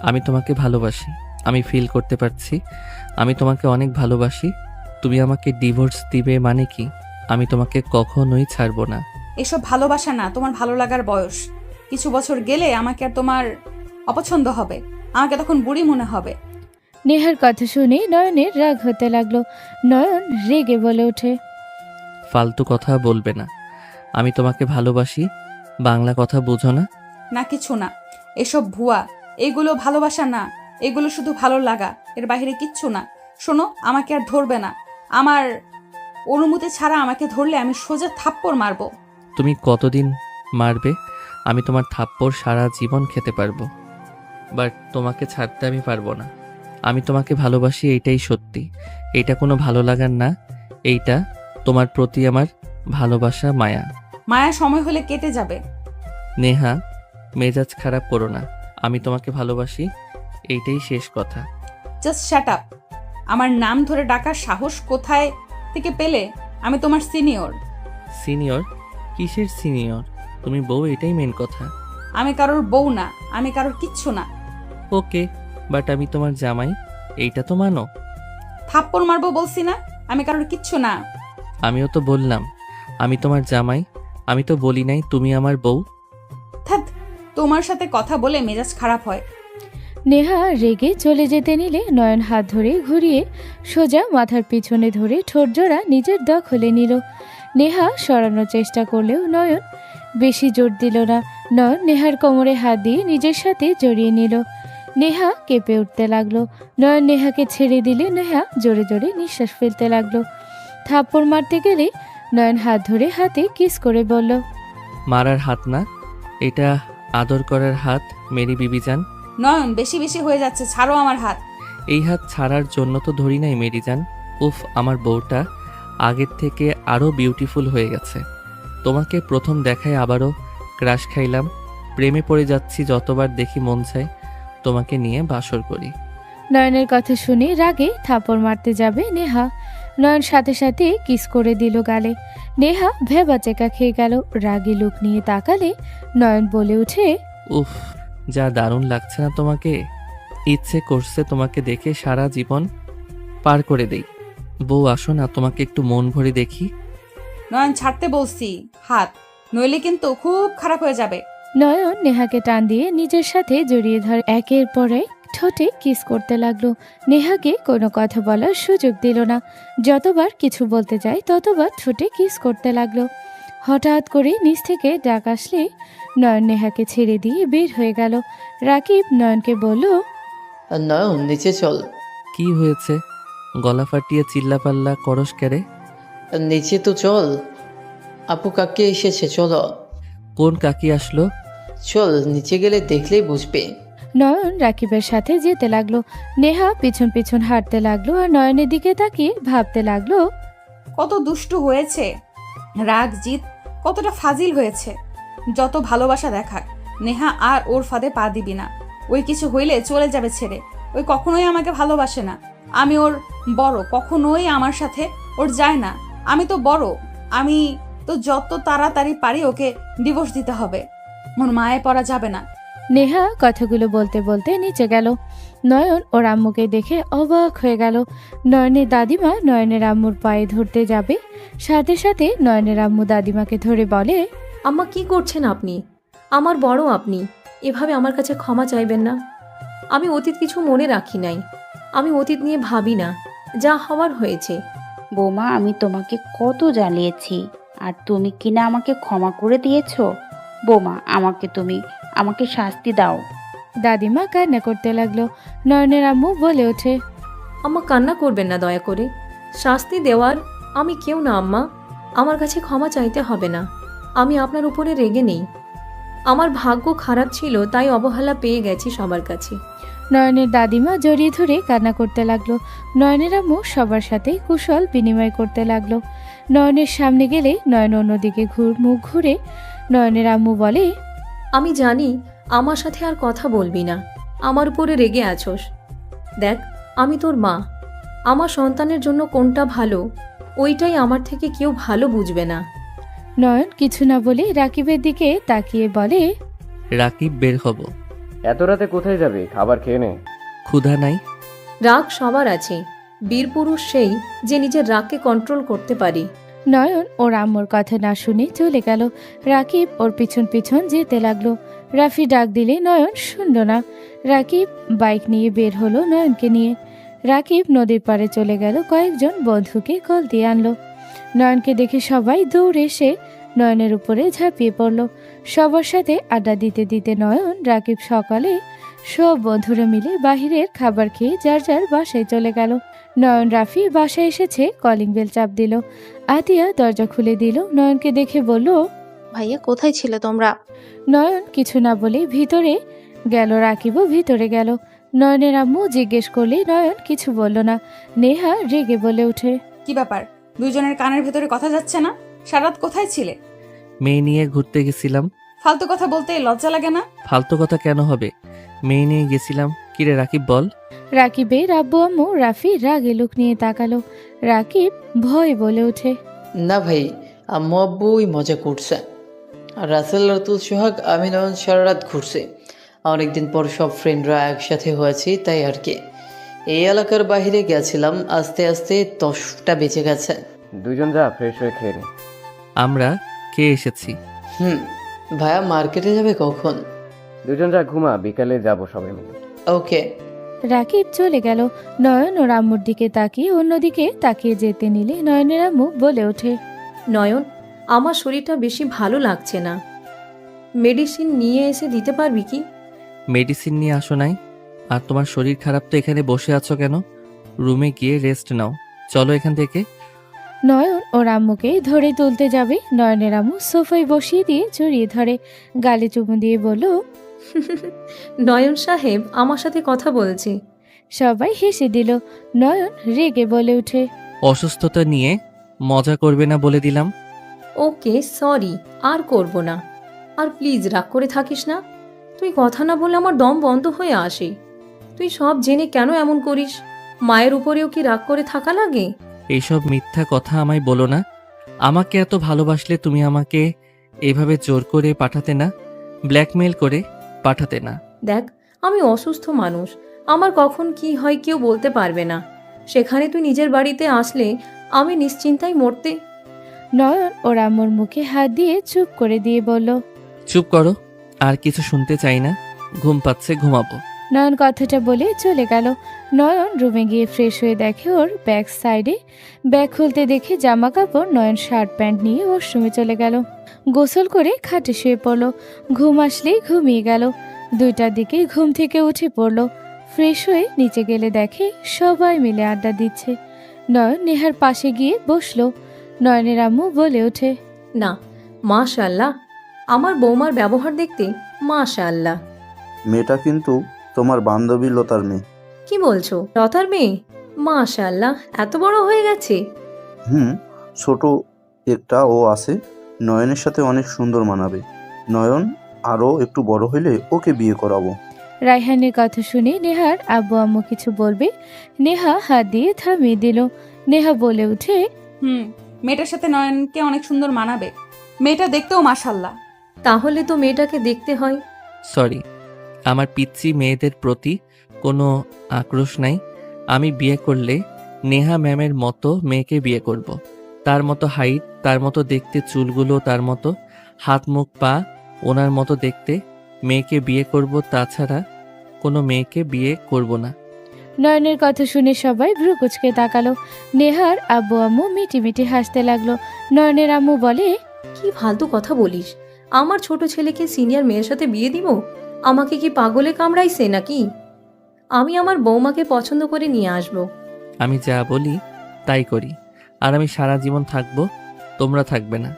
আমি তোমাকে ভালোবাসি। আমি ফিল করতে পারছি আমি তোমাকে অনেক ভালোবাসি। তুমি আমাকে ডিভোর্স দিবে মানে কি? আমি তোমাকে কখনোই ছাড়বো না। এসব ভালোবাসা না, তোমার ভালো লাগার বয়স। কিছু বছর গেলে আমাকে আর তোমার অপছন্দ হবে, আমাকে তখন বুড়ি মনে হবে। নেহার কথা শুনে নয়নের রাগ হতে লাগলো। নয়ন রেগে বলে ওঠে, ফালতু কথা বলবে না। আমি তোমাকে ভালোবাসি, বাংলা কথা বুঝো না? না, কিছু না, এসব ভুয়া। এগুলো ভালোবাসা না, এগুলো শুধু ভালো লাগা, এর বাইরে কিচ্ছু না। শোনো, আমাকে আর ধরবে না। আমার অনুমতি ছাড়া আমাকে ধরলে আমি সোজা থাপ্পড় মারবো। তুমি কতদিন মারবে? আমি তোমার থাপ্পড় সারা জীবন খেতে পারবো, বাট তোমাকে ছাড়তে আমি পারবো না। আমি তোমাকে ভালোবাসি, এইটাই সত্যি। এইটা কোনো ভালো লাগার না, এইটা তোমার প্রতি আমার ভালোবাসা, মায়া। মায়া সময় হলে কেটে যাবে। নেহা, মেজাজ খারাপ করো না। আমি তোমাকে ভালোবাসি, এইটাই শেষ কথা। Just shut up. আমার নাম ধরে ডাকার সাহস কোথায় থেকে পেলে? আমি তোমার সিনিয়র। সিনিয়র? কিসের সিনিয়র? তুমি বউ, এটাই মেন কথা। আমি কারোর বউ না, আমি কারোর কিচ্ছু না। ওকে, বাট আমি তোমার জামাই, এইটা তো মানো। থাপ্পড় মারবো বলছি না? আমি কারোর কিচ্ছু না। আমিও তো বললাম আমি তোমার জামাই, আমি তো বলি নাই তুমি আমার বউ। ধ্যাৎ, তোমার সাথে কথা বলে মেজাজ খারাপ হয়। নেহা রেগে চলে যেতে নিলে নয়ন হাত ধরে ঘুরিয়ে সোজা মাথার পিছনে ধরে ঠোঁটজোড়া নিজের দখলে নিল। নেহা সরানোর চেষ্টা করলেও নয়ন বেশি জোর দিল না। নয়ন নেহার কোমরে হাত দিয়ে নিজের সাথে জড়িয়ে নিল। নেহা কেঁপে উঠতে লাগলো। নয়ন নেহাকে ছেড়ে দিলে নেহা জোরে জোরে নিঃশ্বাস ফেলতে লাগলো। থাপ্পড় মারতে গেলে নয়ন হাত ধরে হাতে কিস করে বলল, মারার হাত না, এটা আদর করার হাত মেরি বিবিজান। নয়ন, বেশি বেশি হয়ে যাচ্ছে, ছাড়ো আমার হাত। এই হাত ছাড়ার জন্য তো ধরি নাই মেরিজান। উফ, আমার বউটা আগের থেকে আরও বিউটিফুল হয়ে গেছে। তোমাকে প্রথম দেখায় আবারও ক্রাশ খাইলাম, প্রেমে পড়ে যাচ্ছি। যতবার দেখি মন চায় তোমাকে নিয়ে বাসর করি। নয়নের কথা শুনে রাগে থাপড় মারতে যাবে নেহা। নয়ন সাথে সাথে কিস করে দিল গালে। নেহা ভেবাচেকা খেয়ে গেল। রাগী লুক নিয়ে তাকালে নয়ন বলে উঠে, উফ, যা দারুণ লাগছে না তোমাকে? ইচ্ছে করছে তোমাকে দেখে সারা জীবন পার করে দেই। বউ, আসো না, তোমাকে একটু মন ভরে দেখি। নয়ন, ছাড়তে বলছি হাত, নইলে কিন্তু খুব খারাপ হয়ে যাবে। নয়ন নেহাকে টান দিয়ে নিজের সাথে জড়িয়ে ধরে একের পর এক ঠোঁটে কিস করতে লাগলো। নেহাকে কোনো কথা বলার সুযোগ দিল না। যতবার কিছু বলতে যায় ততবার ঠোঁটে কিস করতে লাগলো। হঠাৎ করে নিচ থেকে ডাক আসলে নয়ন নেহাকে ছেড়ে দিয়ে বের হয়ে গেল। রাকিব নয়নকে বলল, নয়ন, নিচে চল। কি হয়েছে? গলা ফাটিয়ে চিল্লাপাল্লা করস কেরে? নিচে তো চল, আপু কাকে এসেছে, চলো। কোন কাকি আসলো? চল, নিচে গেলে দেখলেই বুঝবে। নয়ন রাকিবের সাথে যেতে লাগলো। নেহা পিছন পিছন হাঁটতে লাগলো আর নয়নের দিকে তাকিয়ে ভাবতে লাগলো, কত দুষ্টু হয়েছে। রাগ জিত কতটা ফাজিল হয়েছে। যত ভালোবাসা দেখাক, নেহা আর ওর ফাঁদে পা দিবি না। ওই কিছু হইলে চলে যাবে ছেড়ে। ওই কখনোই আমাকে ভালোবাসে না। আমি ওর বড়, কখনোই আমার সাথে ওর যায় না। আমি তো বড়, আমি তো যত তাড়াতাড়ি পারি ওকে ডিভোর্স দিতে হবে। ওর মায়ে পড়া যাবে না। নেহা কথাগুলো বলতে বলতে নিচে গেল। নয়ন ওর আম্মুকে দেখে অবাক হয়ে গেল। নয়নের দাদিমা নয়নের আম্মুর পায়ে ধরতে যাবে, সাথে সাথে নয়নের আম্মু দাদিমাকে ধরে বলে, আম্মা, কি করছেন আপনি? আমার বড় আপনি, এভাবে আমার কাছে ক্ষমা চাইবেন না। আমি অতীত কিছু মনে রাখি নাই, আমি অতীত নিয়ে ভাবি না। যা হওয়ার হয়েছে। বৌমা, আমি তোমাকে কত জ্বালিয়েছি আর তুমি কিনা আমাকে ক্ষমা করে দিয়েছো। বৌমা, আমাকে শাস্তি দাও। দাদিমা কান্না করতে লাগলো। নয়নের আম্মু বলে ওঠে, আম্মা, কান্না করবেন না দয়া করে। শাস্তি দেওয়ার আমি কেউ না আম্মা। আমার কাছে ক্ষমা চাইতে হবে না। আমি আপনার উপরে রেগে নেই। আমার ভাগ্য খারাপ ছিল, তাই অবহেলা পেয়ে গেছি সবার কাছে। নয়নের দাদিমা জড়িয়ে ধরে কান্না করতে লাগলো। নয়নের আম্মু সবার সাথে কুশল বিনিময় করতে লাগলো। নয়নের সামনে গেলে নয়ন অন্যদিকে মুখ ঘুরে নয়নের আম্মু বলে, আমি জানি আমার সাথে আর কথা বলবি না, আমার উপরে রেগে আছোস। দেখ, আমি তোর মা। আমার সন্তানের জন্য কোনটা ভালো, ওইটাই আমার থেকে কেউ ভালো বুঝবে না। নয়ন কিছু না বলে রাকিবের দিকে তাকিয়ে বলে, রাকিব, বের হব। এত রাতে কোথায় যাবে? খাবার খেয়ে নে। ক্ষুধা নাই। রাগ সবার আছে, বীর পুরুষ সেই যে নিজের রাগকে কন্ট্রোল করতে পারে। নয়ন ওর আম্মুর কথা না শুনে চলে গেল। রাকিব ওর পিছন পিছন যেতে লাগলো। রাফি ডাক দিলে নয়ন শুনল না। রাকিব বাইক নিয়ে বের হলো নয়নকে নিয়ে। রাকিব নদীর পাড়ে চলে গেল, কয়েকজন বন্ধুকে কল দিয়ে আনলো। নয়নকে দেখে সবাই দৌড়ে এসে নয়নের উপরে ঝাঁপিয়ে পড়ল। সবার সাথে আড্ডা দিতে দিতে নয়ন রাকিব সকালে সব বন্ধুরা মিলে বাহিরের খাবার খেয়ে যার যার বাসায় চলে গেল। নয়ন রাফি বাসায় এসেছে, কলিং বেল চাপ দিল। আতিয়া দরজা খুলে দিল। নয়নকে দেখে বলল, ভাইয়া কোথায় ছিলে তোমরা? নয়ন কিছু না বলে ভিতরে গেল। রাকিবও ভিতরে গেল। নয়নের আম্মু জিজ্ঞেস করলে নয়ন কিছু বলল না। নেহা রেগে বলে ওঠে, কি ব্যাপার, দুজনের কানের ভেতরে কথা যাচ্ছে না? সারাত কোথায় ছিলে? মেয়ে নিয়ে ঘুরতে গেছিলাম। ফালতু কথা বলতে লজ্জা লাগে না? ফালতু কথা কেন হবে, মেয়ে নিয়ে গেছিলাম। কিরে রাকিব বল। রাকিবের আব্বু আম্মু রাফি রাগে লুক নিয়ে তাকালো। রাকিব ভয় বলে ওঠে, না ভাই, আম্মু আব্বু ওই মজা করছে। আর রাসেল রাতুল সোহাগ আমি নয়ন সারা রাত ঘুরছি। অনেকদিন পর সব ফ্রেন্ডরা একসাথে হয়েছি, তাই আর কি। এই এলাকার বাইরে গেছিলাম, আস্তে আস্তে 10টা বেঁচে গেছে। দুজন যা ফ্রেশ হয়ে খেয়ে নে। আমরা খেয়ে এসেছি। ভাইয়া মার্কেটে যাবে কখন? দুজন যা ঘুমা, বিকালে যাবো সবাই মিলে। ওকে। রাকিব চলে গেল। নয়ন ওর আম্মুর দিকে তাকিয়ে অন্যদিকে তাকিয়ে যেতে নিলে নয়নের আম্মু বলে ওঠে, নয়ন, আমার শরীরটা বেশি ভালো লাগছে না, মেডিসিন নিয়ে এসে দিতে পারবি কি? মেডিসিন নিয়ে আসো নাই? আর তোমার শরীর খারাপ তো এখানে বসে আছো কেন? রুমে গিয়ে রেস্ট নাও, চলো এখান থেকে। নয়ন ওর আম্মুকে ধরে তুলতে যাবে। নয়নের আম্মু সোফায় বসিয়ে দিয়ে জড়িয়ে ধরে, গালে চুমু দিয়ে বলল, নয়ন সাহেব আমার সাথে কথা বলছে। সবাই হেসে দিল। নয়ন রেগে বলে ওঠে, অসুস্থতা নিয়ে মজা করবে না বলে দিলাম। ওকে সরি, আর করব না। আর প্লিজ রাগ করে থাকিস না। তুই কথা না বলে আমার দম বন্ধ হয়ে আসে। তুই সব জেনে কেন এমন করিস? মায়ের উপরেও কি রাগ করে থাকা লাগে? এইসব মিথ্যা কথা আমায় বলো না। আমাকে এত ভালোবাসলে তুমি আমাকে এভাবে জোর করে পাঠাতে না, ব্ল্যাকমেল করে পাঠাতে না। দেখ, আমি অসুস্থ মানুষ, আমার কখন কি হয় কেউ বলতে পারবে না। সেখানে তুই নিজের বাড়িতে আসলে আমি নিশ্চিন্তায় মরতে। নয়ন ওর আম্মুর মুখে হাত দিয়ে চুপ করে দিয়ে বলল, চুপ করো, আর কিছু শুনতে চাই না। ঘুম পাচ্ছে, ঘুমাবো। নয়ন কথাটা বলে চলে গেল। নয়ন রুমে গিয়ে ফ্রেশ হয়ে দেখে ওর ব্যাক সাইডে। ব্যাগ খুলতে দেখে জামা কাপড়, নয়ন শার্ট প্যান্ট নিয়ে ওয়াশরুমে চলে গেল। গোসল করে খাটে শুয়ে পড়ল। ঘুম আসলেই ঘুমিয়ে গেল। 2টার দিকে ঘুম থেকে উঠে পড়ল। ফ্রেশ হয়ে নিচে গেলে দেখে সবাই মিলে আড্ডা দিচ্ছে। নয়ন নেহার পাশে গিয়ে বসলো। নয়নের আম্মু বলে ওঠে, না, মাশাআল্লাহ, আমার বৌমার ব্যবহার দেখতে মাশাআল্লাহ। মেয়েটা কিন্তু তোমার বান্ধবী লতার মেয়ে। কি বলছো? লতার মেয়ে? মাশাআল্লাহ, এত বড় হয়ে গেছে। ছোট একটা ও আছে, নয়নের সাথে অনেক সুন্দর মানাবে। নয়ন আরও একটু বড় হইলে ওকে বিয়ে করাবো। রায়হানের কথা শুনে নেহার আব্বু আম্মু কিছু বলবে, নেহা হাত দিয়ে থামিয়ে দিল। নেহা বলে উঠে, মেয়েটার সাথে নয়নকে অনেক সুন্দর মানাবে। মেয়েটা দেখতেও মাশাল্লাহ। তাহলে তো মেয়েটাকে দেখতে হয়। সরি, আমার পিচ্চি মেয়েদের প্রতি কোনো আক্রোশ নাই। আমি বিয়ে করলে নেহা ম্যামের মতো মেয়েকে বিয়ে করব। তার মতো হাইট, তার মতো দেখতে, চুলগুলো তার মতো, হাত মুখ পা ওনার মতো দেখতে মেয়েকে বিয়ে করব। তাছাড়া কোনো মেয়েকে বিয়ে করব না। নয়নের কথা শুনে সবাই ভ্রু কুচকে তাকালো। নেহার আব্বু আম্মু মিটি মিটি হাসতে লাগলো। নয়নের আম্মু বলে, কি ফালতু কথা বলিস? আমার ছোট ছেলেকে সিনিয়র মেয়ের সাথে বিয়ে দিব? আমাকে কি পাগলে কামড়াইছে নাকি? আমি আমার বৌমাকে পছন্দ করে নিয়ে আসব। আমি যা বলি তাই করি, আর আমি সারা জীবন থাকব, তোমরা থাকবে না।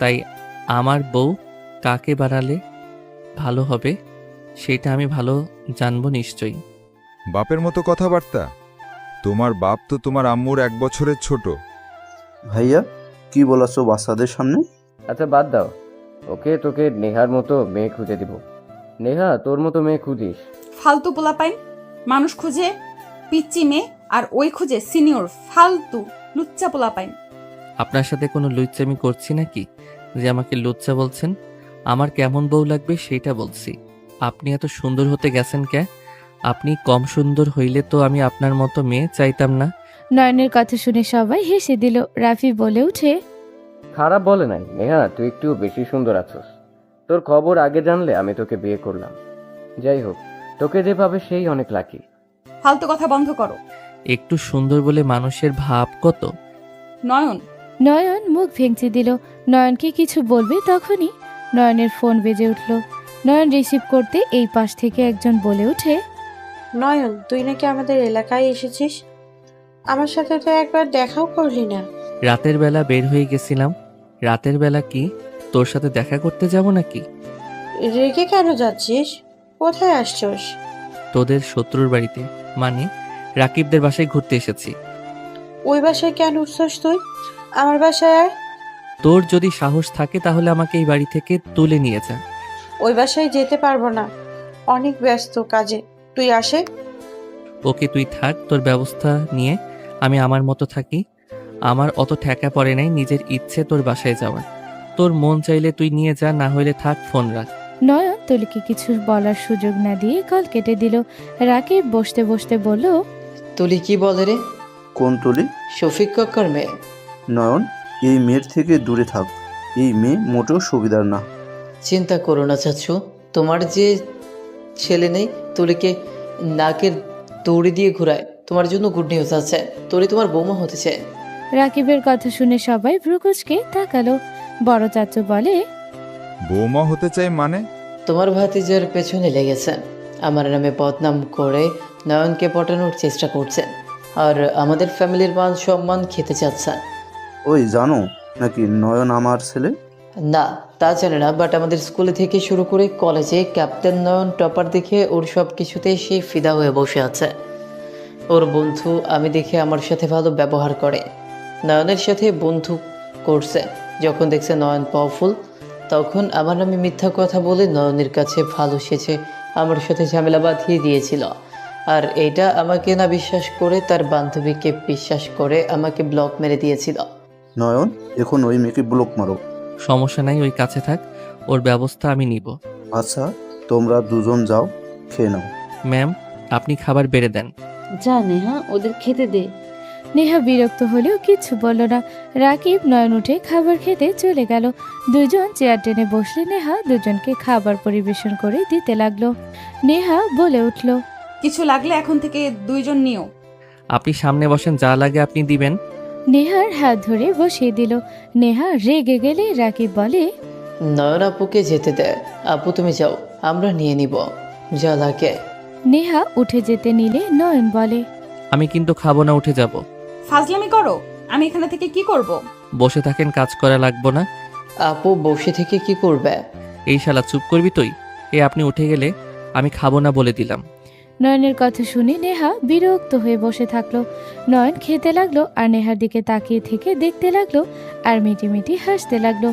তাই আমার বউ কাকে বাড়ালে ভালো হবে সেটা আমি ভালো জানবো নিশ্চয়ই। বাপের মতো কথাবার্তা? তোমার বাপ তো তোমার আম্মুর 1 বছরের ছোট। ভাইয়া কি বলাছো বাচ্চাদের সামনে? আচ্ছা বাদ দাও, ওকে তোকে নেহার মতো মেয়ে খুঁজে দিব। নেহা, তোর মতো মেয়ে খুঁজিস? ফালতু পোলাপাইন মানুষ খুঁজে পিচ্চি মেয়ে, আর ওই খুঁজে সিনিয়র ফালতু লুচ্চা পোলাপাইন। আপনার সাথে কোনো লুচ্চামি করছি নাকি যে আমাকে লুচ্চা বলছেন? আমার কেমন বউ লাগবে সেটা বলছি। আপনি এত সুন্দর হতে গেছেন কে? আপনি কম সুন্দর হইলে তো আমি আপনার মতো মেয়ে চাইতাম না। নয়নের কথা শুনে সবাই হেসে দিল। রাফি বলে উঠে, খারাপ বলে নাই নেহা, তুই একটু বেশি সুন্দর আছিস। তোর খবর আগে জানলে আমি তোকে বিয়ে করলাম। যাই হোক, তোকে যে পাবে সেই অনেক লাকি। ফালতু কথা বন্ধ করো। একটু সুন্দর বলে মানুষের ভাব কত। নয়ন, নয়ন মুখ ভেঙচি দিল। নয়নকে কিছু বলবে তখনই নয়নের ফোন বেজে উঠল। নয়ন রিসিভ করতে এই পাশ থেকে একজন বলে ওঠে, নয়ন, তুই নাকি আমাদের এলাকায় এসেছিস? আমার সাথে তো একবার দেখাও করলি না। রাতের বেলা বের হয়ে গেছিলাম। রাতের বেলা কি তোর সাথে দেখা করতে যাব নাকি? রেগে কেন যাচ্ছিস? কোথায় আসছস? তোদের শত্রুর বাড়িতে, মানে রাকিবদের বাসায় ঘুরতে এসেছি। ওই বাসায় কেন উঠছস তুই? আমার বাসায় আয়। তোর যদি সাহস থাকে তাহলে আমাকে এই বাড়ি থেকে তুলে নিয়ে যা। ওই বাসায় যেতে পারবো না, অনেক ব্যস্ত কাজে। তুই আসে। ওকে, তুই থাক, তোর ব্যবস্থা নিয়ে আমি আমার মতো থাকি। আমার অত ঠেকা পড়ে নাই নিজের ইচ্ছে তোর বাসায় যাওয়ার। তোর মন চাইলে তুই নিয়ে যা, না হইলে থাক, ফোন রাখ। নয়ন তুলিকে কিছু বলার সুযোগ না দিয়ে কল কেটে দিল। রাকিব বসতে বসতে বলল, তুলি কি বলে রে? কোন তুলি? শফিক কাকার মেয়ে। নয়ন, এই মেয়ের থেকে দূরে থাক। এই মেয়ে মোটেও সুবিধার না। চিন্তা করো না চাচু, তোমার যে ছেলে নেই তুলিকে নাকের দড়ি দিয়ে ঘুরায়, তোমার জন্য গুড নিউজ আছে, তুলি তোমার বৌমা হতেছে। রাকিবের কথা শুনে সবাই ভ্রুকুচকে তাকালো। বড় চাচু বলে, বৌমা হতে চাই মানে? তোমার ভাতিজার পেছনে লেগেছে, আমার নামে বদনাম করে নয়নকে পটানোর চেষ্টা করছেন, আর আমাদের ফ্যামিলির মান সম্মান খেতে চাচ্ছেন। ওই জানো নাকি নয়ন আমার ছেলে? না, তা জানে না, বাট আমাদের স্কুলে থেকে শুরু করে কলেজে ক্যাপ্টেন নয়ন টপার দেখে ওর সব কিছুতে সে ফিদা হয়ে বসে আছে। ওর বন্ধু আমি দেখে আমার সাথে ভালো ব্যবহার করে, নয়নের সাথে বন্ধু করছে। যখন দেখছে নয়ন পাওয়ারফুল, তখন আমার নামে মিথ্যা কথা বলে নয়নের কাছে ভালো সেজে আমার সাথে ঝামেলা বাঁধিয়ে দিয়েছিল। আর এটা আমাকে না বিশ্বাস করে তার বান্ধবীকে বিশ্বাস করে আমাকে ব্লক মেরে দিয়েছিল। নয়ন, এখন ওই মেয়েকে ব্লক মারো। সমস্যা নাই, ওই কাছে থাক, ওর ব্যবস্থা আমি নিব। আচ্ছা, তোমরা দুজন যাও, খেয়ে নাও। ম্যাম, আপনি খাবার বেড়ে দেন। যা নেহা, ওদের খেতে দে। নেহা বিরক্ত হলেও কিচ্ছু বলল না। রাকিব নয়ন উঠে খাবার খেতে চলে গেল। দুজন চেয়ার টেনে বসলে নেহা দুজনকে খাবার পরিবেশন করে দিতে লাগলো। নেহা বলে উঠল, কিছু লাগলে এখন থেকে দুইজন নিও। আপনি সামনে বসেন, যা লাগে আপনি দিবেন। নেহার হাত ধরে বসিয়ে দিল। নেহা রেগে গেলে রাকিব বলে, নয়ন আপুকে যেতে দে, আপু তুমি যাও, আমরা নিয়ে নিব যা লাগে। নেহা উঠে যেতে নিলে নয়ন বলে, আমি কিন্তু খাবো না, উঠে যাব। ফাজলামি করো, আমি এখানে থেকে কি করব? বসে থাকেন, কাজ করা লাগবো না। আপু বসে থেকে কি করবে? এই শালা, চুপ করবি তুই? আপনি উঠে গেলে আমি খাবো না বলে দিলাম। নয়নের কথা শুনে নেহা বিরক্ত হয়ে বসে থাকলো। নয়ন খেতে লাগলো আর নেহার দিকে তাকিয়ে থেকে দেখতে লাগলো আর মিটিমিটি হাসতে লাগলো।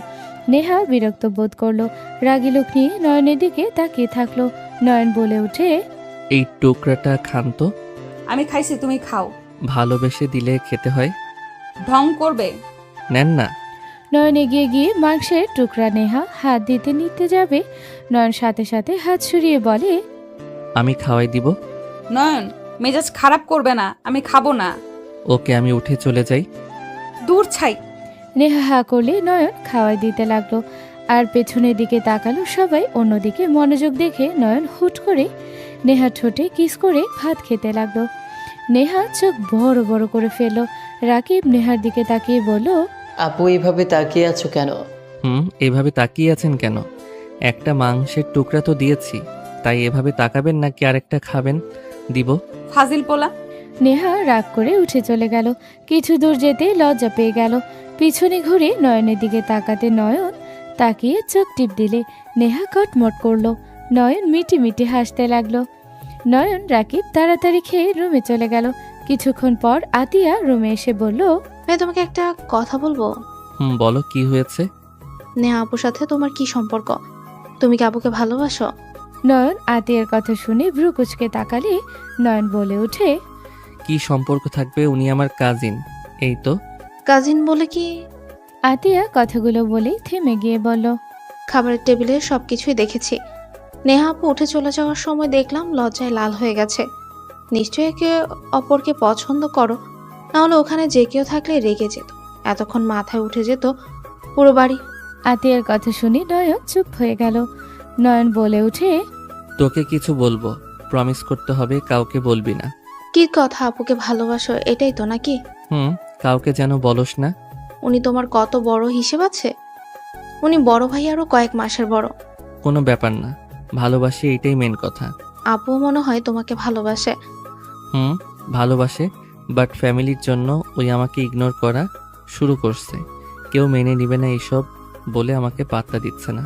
নেহা বিরক্ত বোধ করলো, রাগী লোক নিয়ে নয়নের দিকে তাকিয়ে থাকলো। নয়ন বলে উঠে, এই টুকরাটা খান তো। আমি খাইছি, তুমি খাও। ভালোবেসে দিলে খেতে হয়। ঢং করবে? নেন না। নয়ন এগিয়ে গিয়ে মাংসের টুকরা নেহা হাত দিতে নিতে যাবে, নয়ন সাথে সাথে হাত সরিয়ে বলে, আমি খাওয়াই দিব। নয়ন, মেজাজ খারাপ করবে না, আমি খাবো না। ওকে, আমি উঠে চলে যাই। দূর ছাই। নেহা হা করলে নয়ন খাওয়াই দিতে লাগলো আর পেছনের দিকে তাকালো সবাই। অন্যদিকে মনোযোগ দেখে নয়ন হুট করে নেহা ঠোঁটে কিস করে ভাত খেতে লাগলো। নেহা চোখ বড় বড় করে ফেলল। রাকিব নেহার দিকে তাকিয়ে বলল, আপু এইভাবে তাকিয়ে আছো কেন? এভাবে তাকিয়ে আছেন কেন? একটা মাংসের টুকরা তো দিয়েছি, তাই এভাবে তাকাবেন নাকি আরেকটা খাবেন? দিব। ফাজিল পোলা। নেহা রাগ করে উঠে চলে গেল। কিছু দূর যেতে লজ্জা পেয়ে গেল। পিছনে ঘুরে নয়নের দিকে তাকাতে নয়ন তাকিয়ে চোখ টিপ দিলে নেহা কটমট করলো। নয়ন মিটি মিটি হাসতে লাগলো। নয়ন রাকিব তাড়াতাড়ি খেয়ে রুমে চলে গেল। কিছুক্ষণ পর আতিয়া রুমে এসে বলল, ভাই তোমাকে একটা কথা বলবো। বলো, কি হয়েছে? নেহা আপুর সাথে তোমার কি সম্পর্ক? তুমি কি আপুকে ভালোবাসো? নয়ন আতিয়ার কথা শুনে ভ্রু কুচকে তাকালে নয়ন বলে উঠে, কি সম্পর্ক থাকবে? উনি আমার কাজিন। এই তো। কাজিন বলে কি? আতিয়া কথাগুলো বলেই থেমে গিয়ে বলল, খাবারের টেবিলে সবকিছুই দেখেছি। নেহা আপু উঠে চলে যাওয়ার সময় দেখলাম লজ্জায় লাল হয়ে গেছে। নিশ্চয়ই একে অপরকে পছন্দ করো, নাহলে ওখানে যে কেউ থাকলে রেগে যেত, এতক্ষণ মাথায় উঠে যেত পুরো বাড়ি। আতিয়ার কথা শুনে নয়ন চুপ হয়ে গেল। নয়ন বলে উঠে, তোকে কিছু বলবো, প্রমিস করতে হবে কাউকে বলবি না। কি কথা, আপুকে ভালোবাসো এটাই তো নাকি? কাউকে যেন বলস না। উনি তোমার কত বড় হিসেব আছে? উনি বড় ভাই আরো কয়েক মাসের বড়। কোনো ব্যাপার না, ভালোবাসি, এটাই মেন কথা। আপু মনে হয় তোমাকে ভালোবাসে। ভালোবাসে, বাট ফ্যামিলির জন্য ওই আমাকে ইগনোর করা শুরু করছে। কেউ মেনে নিবে না এইসব বলে আমাকে পাত্তা দিচ্ছে না।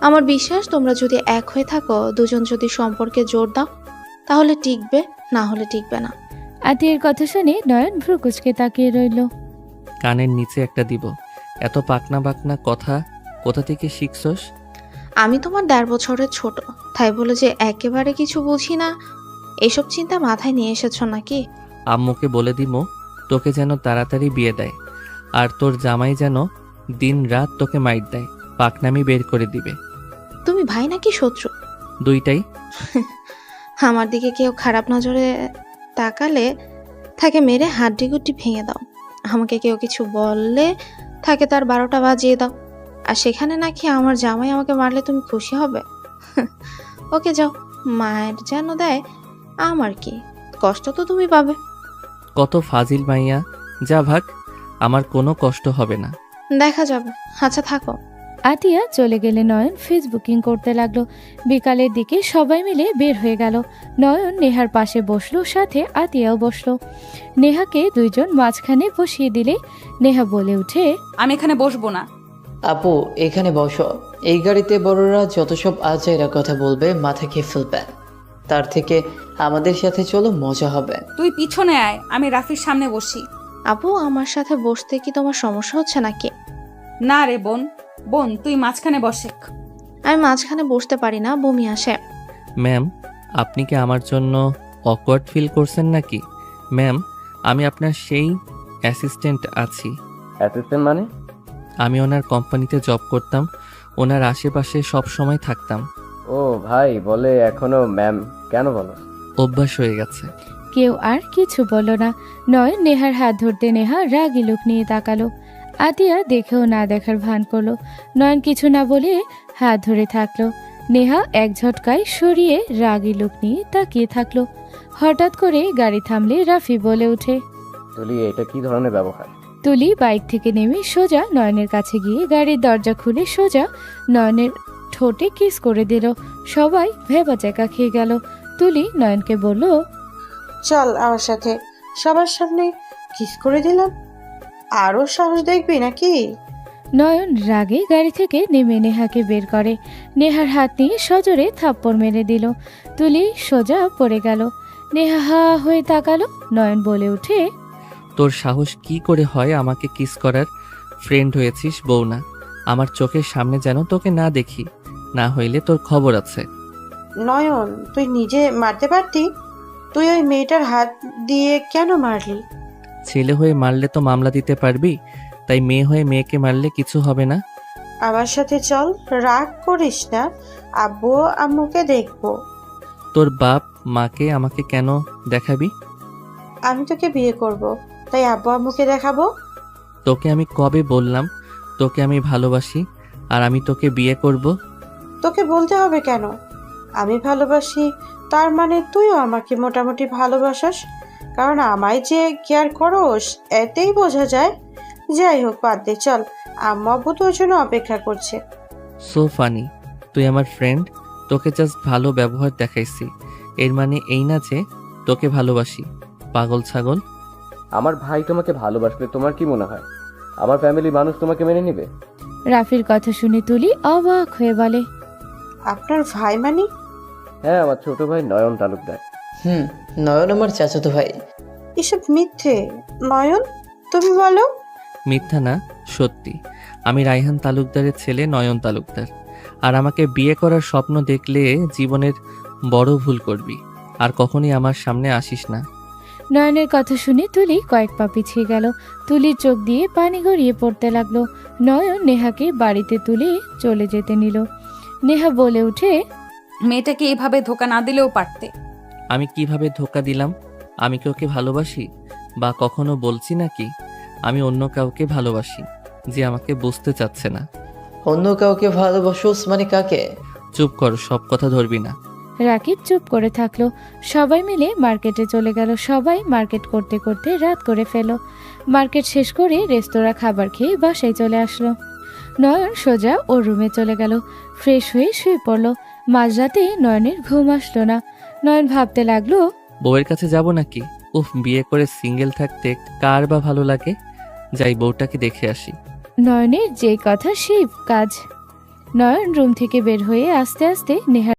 আমার বিশ্বাস তোমরা যদি এক হয়ে থাকো, দুজন যদি সম্পর্কে জোর দাও তাহলে টিকবে, না হলে টিকবে না। আতিয়ার কথা শুনে নয়ন ভ্রু কুচকে তাকিয়ে রইল। কানের নিচে একটা দিব। এত পাকনা বাকনা কথা কোথা থেকে শিখছস? আমি তোমার 1.5 বছরের ছোট, তাই বলে যে একেবারে কিছু বুঝি না এসব চিন্তা মাথায় নিয়ে এসেছো নাকি? আম্মুকে বলে দিমো তোকে যেন তাড়াতাড়ি বিয়ে দেয়, আর তোর জামাই যেন দিন রাত তোকে মাইট দেয়, পাকনামি বের করে দিবে। তুমি ভাই নাকি শত্রু? দুইটাই। আমার দিকে কেউ খারাপ নজরে তাকালে তাকে মেরে হাড্ডি গুড্ডি ভেঙে দাও। আমাকে কেউ কিছু বললে তাকে তার 12টা বাজিয়ে দাও। আর সেখানে নাকি আমার জামাই আমাকে মারলে তুমি খুশি হবে? ওকে যাও, মায়ের যেন দেয়, আমার কি কষ্ট তো তুমি পাবে। কত ফাজিল মাইয়া, যা ভাগ, আমার কোনো কষ্ট হবে না। দেখা যাবে, আচ্ছা থাকো। আতিয়া চলে গেলে নয়ন ফেসবুকিং করতে লাগলো। বিকালের দিকে সবাই মিলে বের হয়ে গেল। নয়ন নেহার পাশে বসলো, সাথে আতিয়াও বসলো। নেহাকে দুইজন মাঝখানে বসিয়ে দিলে নেহা বলে উঠে, আমি এখানে বসবো না। আপু এখানে বসো। এই গাড়িতে বড়রা যত সব আজাইরা কথা বলবে মাথা খেয়ে ফেলবেন, তার থেকে আমাদের সাথে চলো, মজা হবে। তুই পিছনে আয়, আমি রাফির সামনে বসি। আপু আমার সাথে বসতে কি তোমার সমস্যা হচ্ছে নাকি? না রে বোন, বোন তুই মাঝখানে বসে। আমি মাঝখানে বসতে পারি না, বমি আসে। ম্যাম, আপনি কি আমার জন্য অকওয়ার্ড ফিল করছেন নাকি? ম্যাম, আমি আপনার সেই অ্যাসিস্ট্যান্ট আছি। অ্যাসিস্ট্যান্ট মানে? আমি ওনার কোম্পানিতে জব করতাম, ওনার আশেপাশে সব সময় থাকতাম। ও ভাই বলে এখনো ম্যাম কেন বলো? অভ্যাস হয়ে গেছে। কেউ আর কিছু বলল না। নয়ন নেহার হাত ধরতে নেহা রাগি লুক নিয়ে তাকালো। আতিয়া দেখেও না দেখার ভান করলো। নয়ন কিছু না বলে হাত ধরে থাকলো। নেহা এক ঝটকায় সরিয়ে রাগি লুক নিয়ে তাকিয়ে থাকলো। হঠাৎ করে গাড়ি থামলে রাফি বলে উঠে, তুলি এটা কি ধরনের ব্যবহার? তুলি বাইক থেকে নেমে সোজা নয়নের কাছে গিয়ে গাড়ির দরজা খুলে সোজা নয়নের ঠোঁটে কিস করে দিল। সবাই ভেবাচাকা খেয়ে গেল। তুলি নয়নকে বলল, চল আমার সাথে, সবার সামনে কিস করে দিলাম, আরো সাহস দেখবি নাকি? নয়ন রাগে গাড়ি থেকে নেমে নেহাকে বের করে। নেহার হাত নিয়ে সজোরে থাপ্পড় মেরে দিল। তুলি সোজা পড়ে গেল। নেহা হা হয়ে তাকালো। নয়ন বলে উঠে, তোর সাহস কি করে হয় আমাকে কিস করার? ফ্রেন্ড হয়েছিস, বউ না। আমার চোখের সামনে যেন তোকে না দেখি, না হইলে তোর খবর আছে। নয়ন তুই নিজে মারতে পারতি, তুই ওই মেয়েটার হাত দিয়ে কেন মারলি? ছেলে হয়ে মারলে তো মামলা দিতে পারবি, তাই মেয়ে হয়ে মেয়েকে মারলে কিছু হবে না। আমার সাথে চল, রাগ করিস না, আব্বু আম্মুকে দেখবো। তোর বাপ মাকে আমাকে কেন দেখাবি? আমি তোকে বিয়ে করব, তাই আব্বু আম্মুকে দেখাবো। তোকে আমি কবে বললাম তোকে আমি ভালোবাসি আর আমি তোকে বিয়ে করব? তোকে বলতে হবে কেন? আমি ভালোবাসি তার মানে তুইও আমাকে মোটামুটি ভালোবাসাস, কারণ আমায় যে কেয়ার করস এতেই বোঝা যায়। যাই হোক বাদ দে, চল, আম্মু আব্বু তোর জন্য অপেক্ষা করছে। সো ফানি, তুই আমার ফ্রেন্ড, তোকে জাস্ট ভালো ব্যবহার দেখাইছি, এর মানে এই না যে তোকে ভালোবাসি। পাগল ছাগল। আমার ভাই তোমাকে ভালোবাসলে তোমার কি মনে হয় আমার ফ্যামিলি মানুষ তোমাকে মেনে নেবে? রাফির কথা শুনে তুলি অবাক হয়ে বলে, আপনার ভাই মানে? হ্যাঁ, আমার ছোট ভাই নয়ন তালুকদার। নয়ন আমার চাচাতো ভাই। এসব মিথ্যে। নয়ন তুমি বলো। মিথ্যা না, সত্যি। আমি রায়হান তালুকদারের ছেলে নয়ন তালুকদার। আর আমাকে বিয়ে করার স্বপ্ন দেখলে জীবনের বড় ভুল করবি, আর কখনই আমার সামনে আসিস না। নয়নের কথা শুনে তুলি কয়েক পা পিছিয়ে গেল। তুলির চোখ দিয়ে পানি গড়িয়ে পড়তে লাগলো। নয়ন নেহাকে বাড়িতে তুলে চলে যেতে নিল। নেহা বলে উঠে, মেয়েটাকে এভাবে ধোকা না দিলেও পারতে। আমি কিভাবে ধোকা দিলাম? আমি কি ওকে ভালোবাসি? বা কখনো বলছি নাকি আমি অন্য কাউকে ভালোবাসি? যে আমাকে বুঝতে চাচ্ছে না। অন্য কাউকে ভালোবাসোস মানে কাকে? চুপ কর, সব কথা ধরবি না। রাকিব চুপ করে থাকলো। সবাই মিলে মার্কেটে চলে গেল। সবাই মার্কেট করতে করতে রাত করে ফেল। মার্কেট শেষ করে রেস্তোরাঁ খাবার খেয়ে বাসায় চলে আসলো। নয়ন সোজা ওর রুমে চলে গেল। ফ্রেশ হয়ে শুয়ে পড়লো। মাঝরাতে নয়নের ঘুম আসলো না। নয়ন ভাবতে লাগলো, বউয়ের কাছে যাব নাকি? উফ, বিয়ে করে সিঙ্গেল থাকতে কার বা ভালো লাগে। যাই বউটাকে দেখে আসি। নয়নের যে কথা সেই কাজ। নয়ন রুম থেকে বের হয়ে আস্তে আস্তে নেহার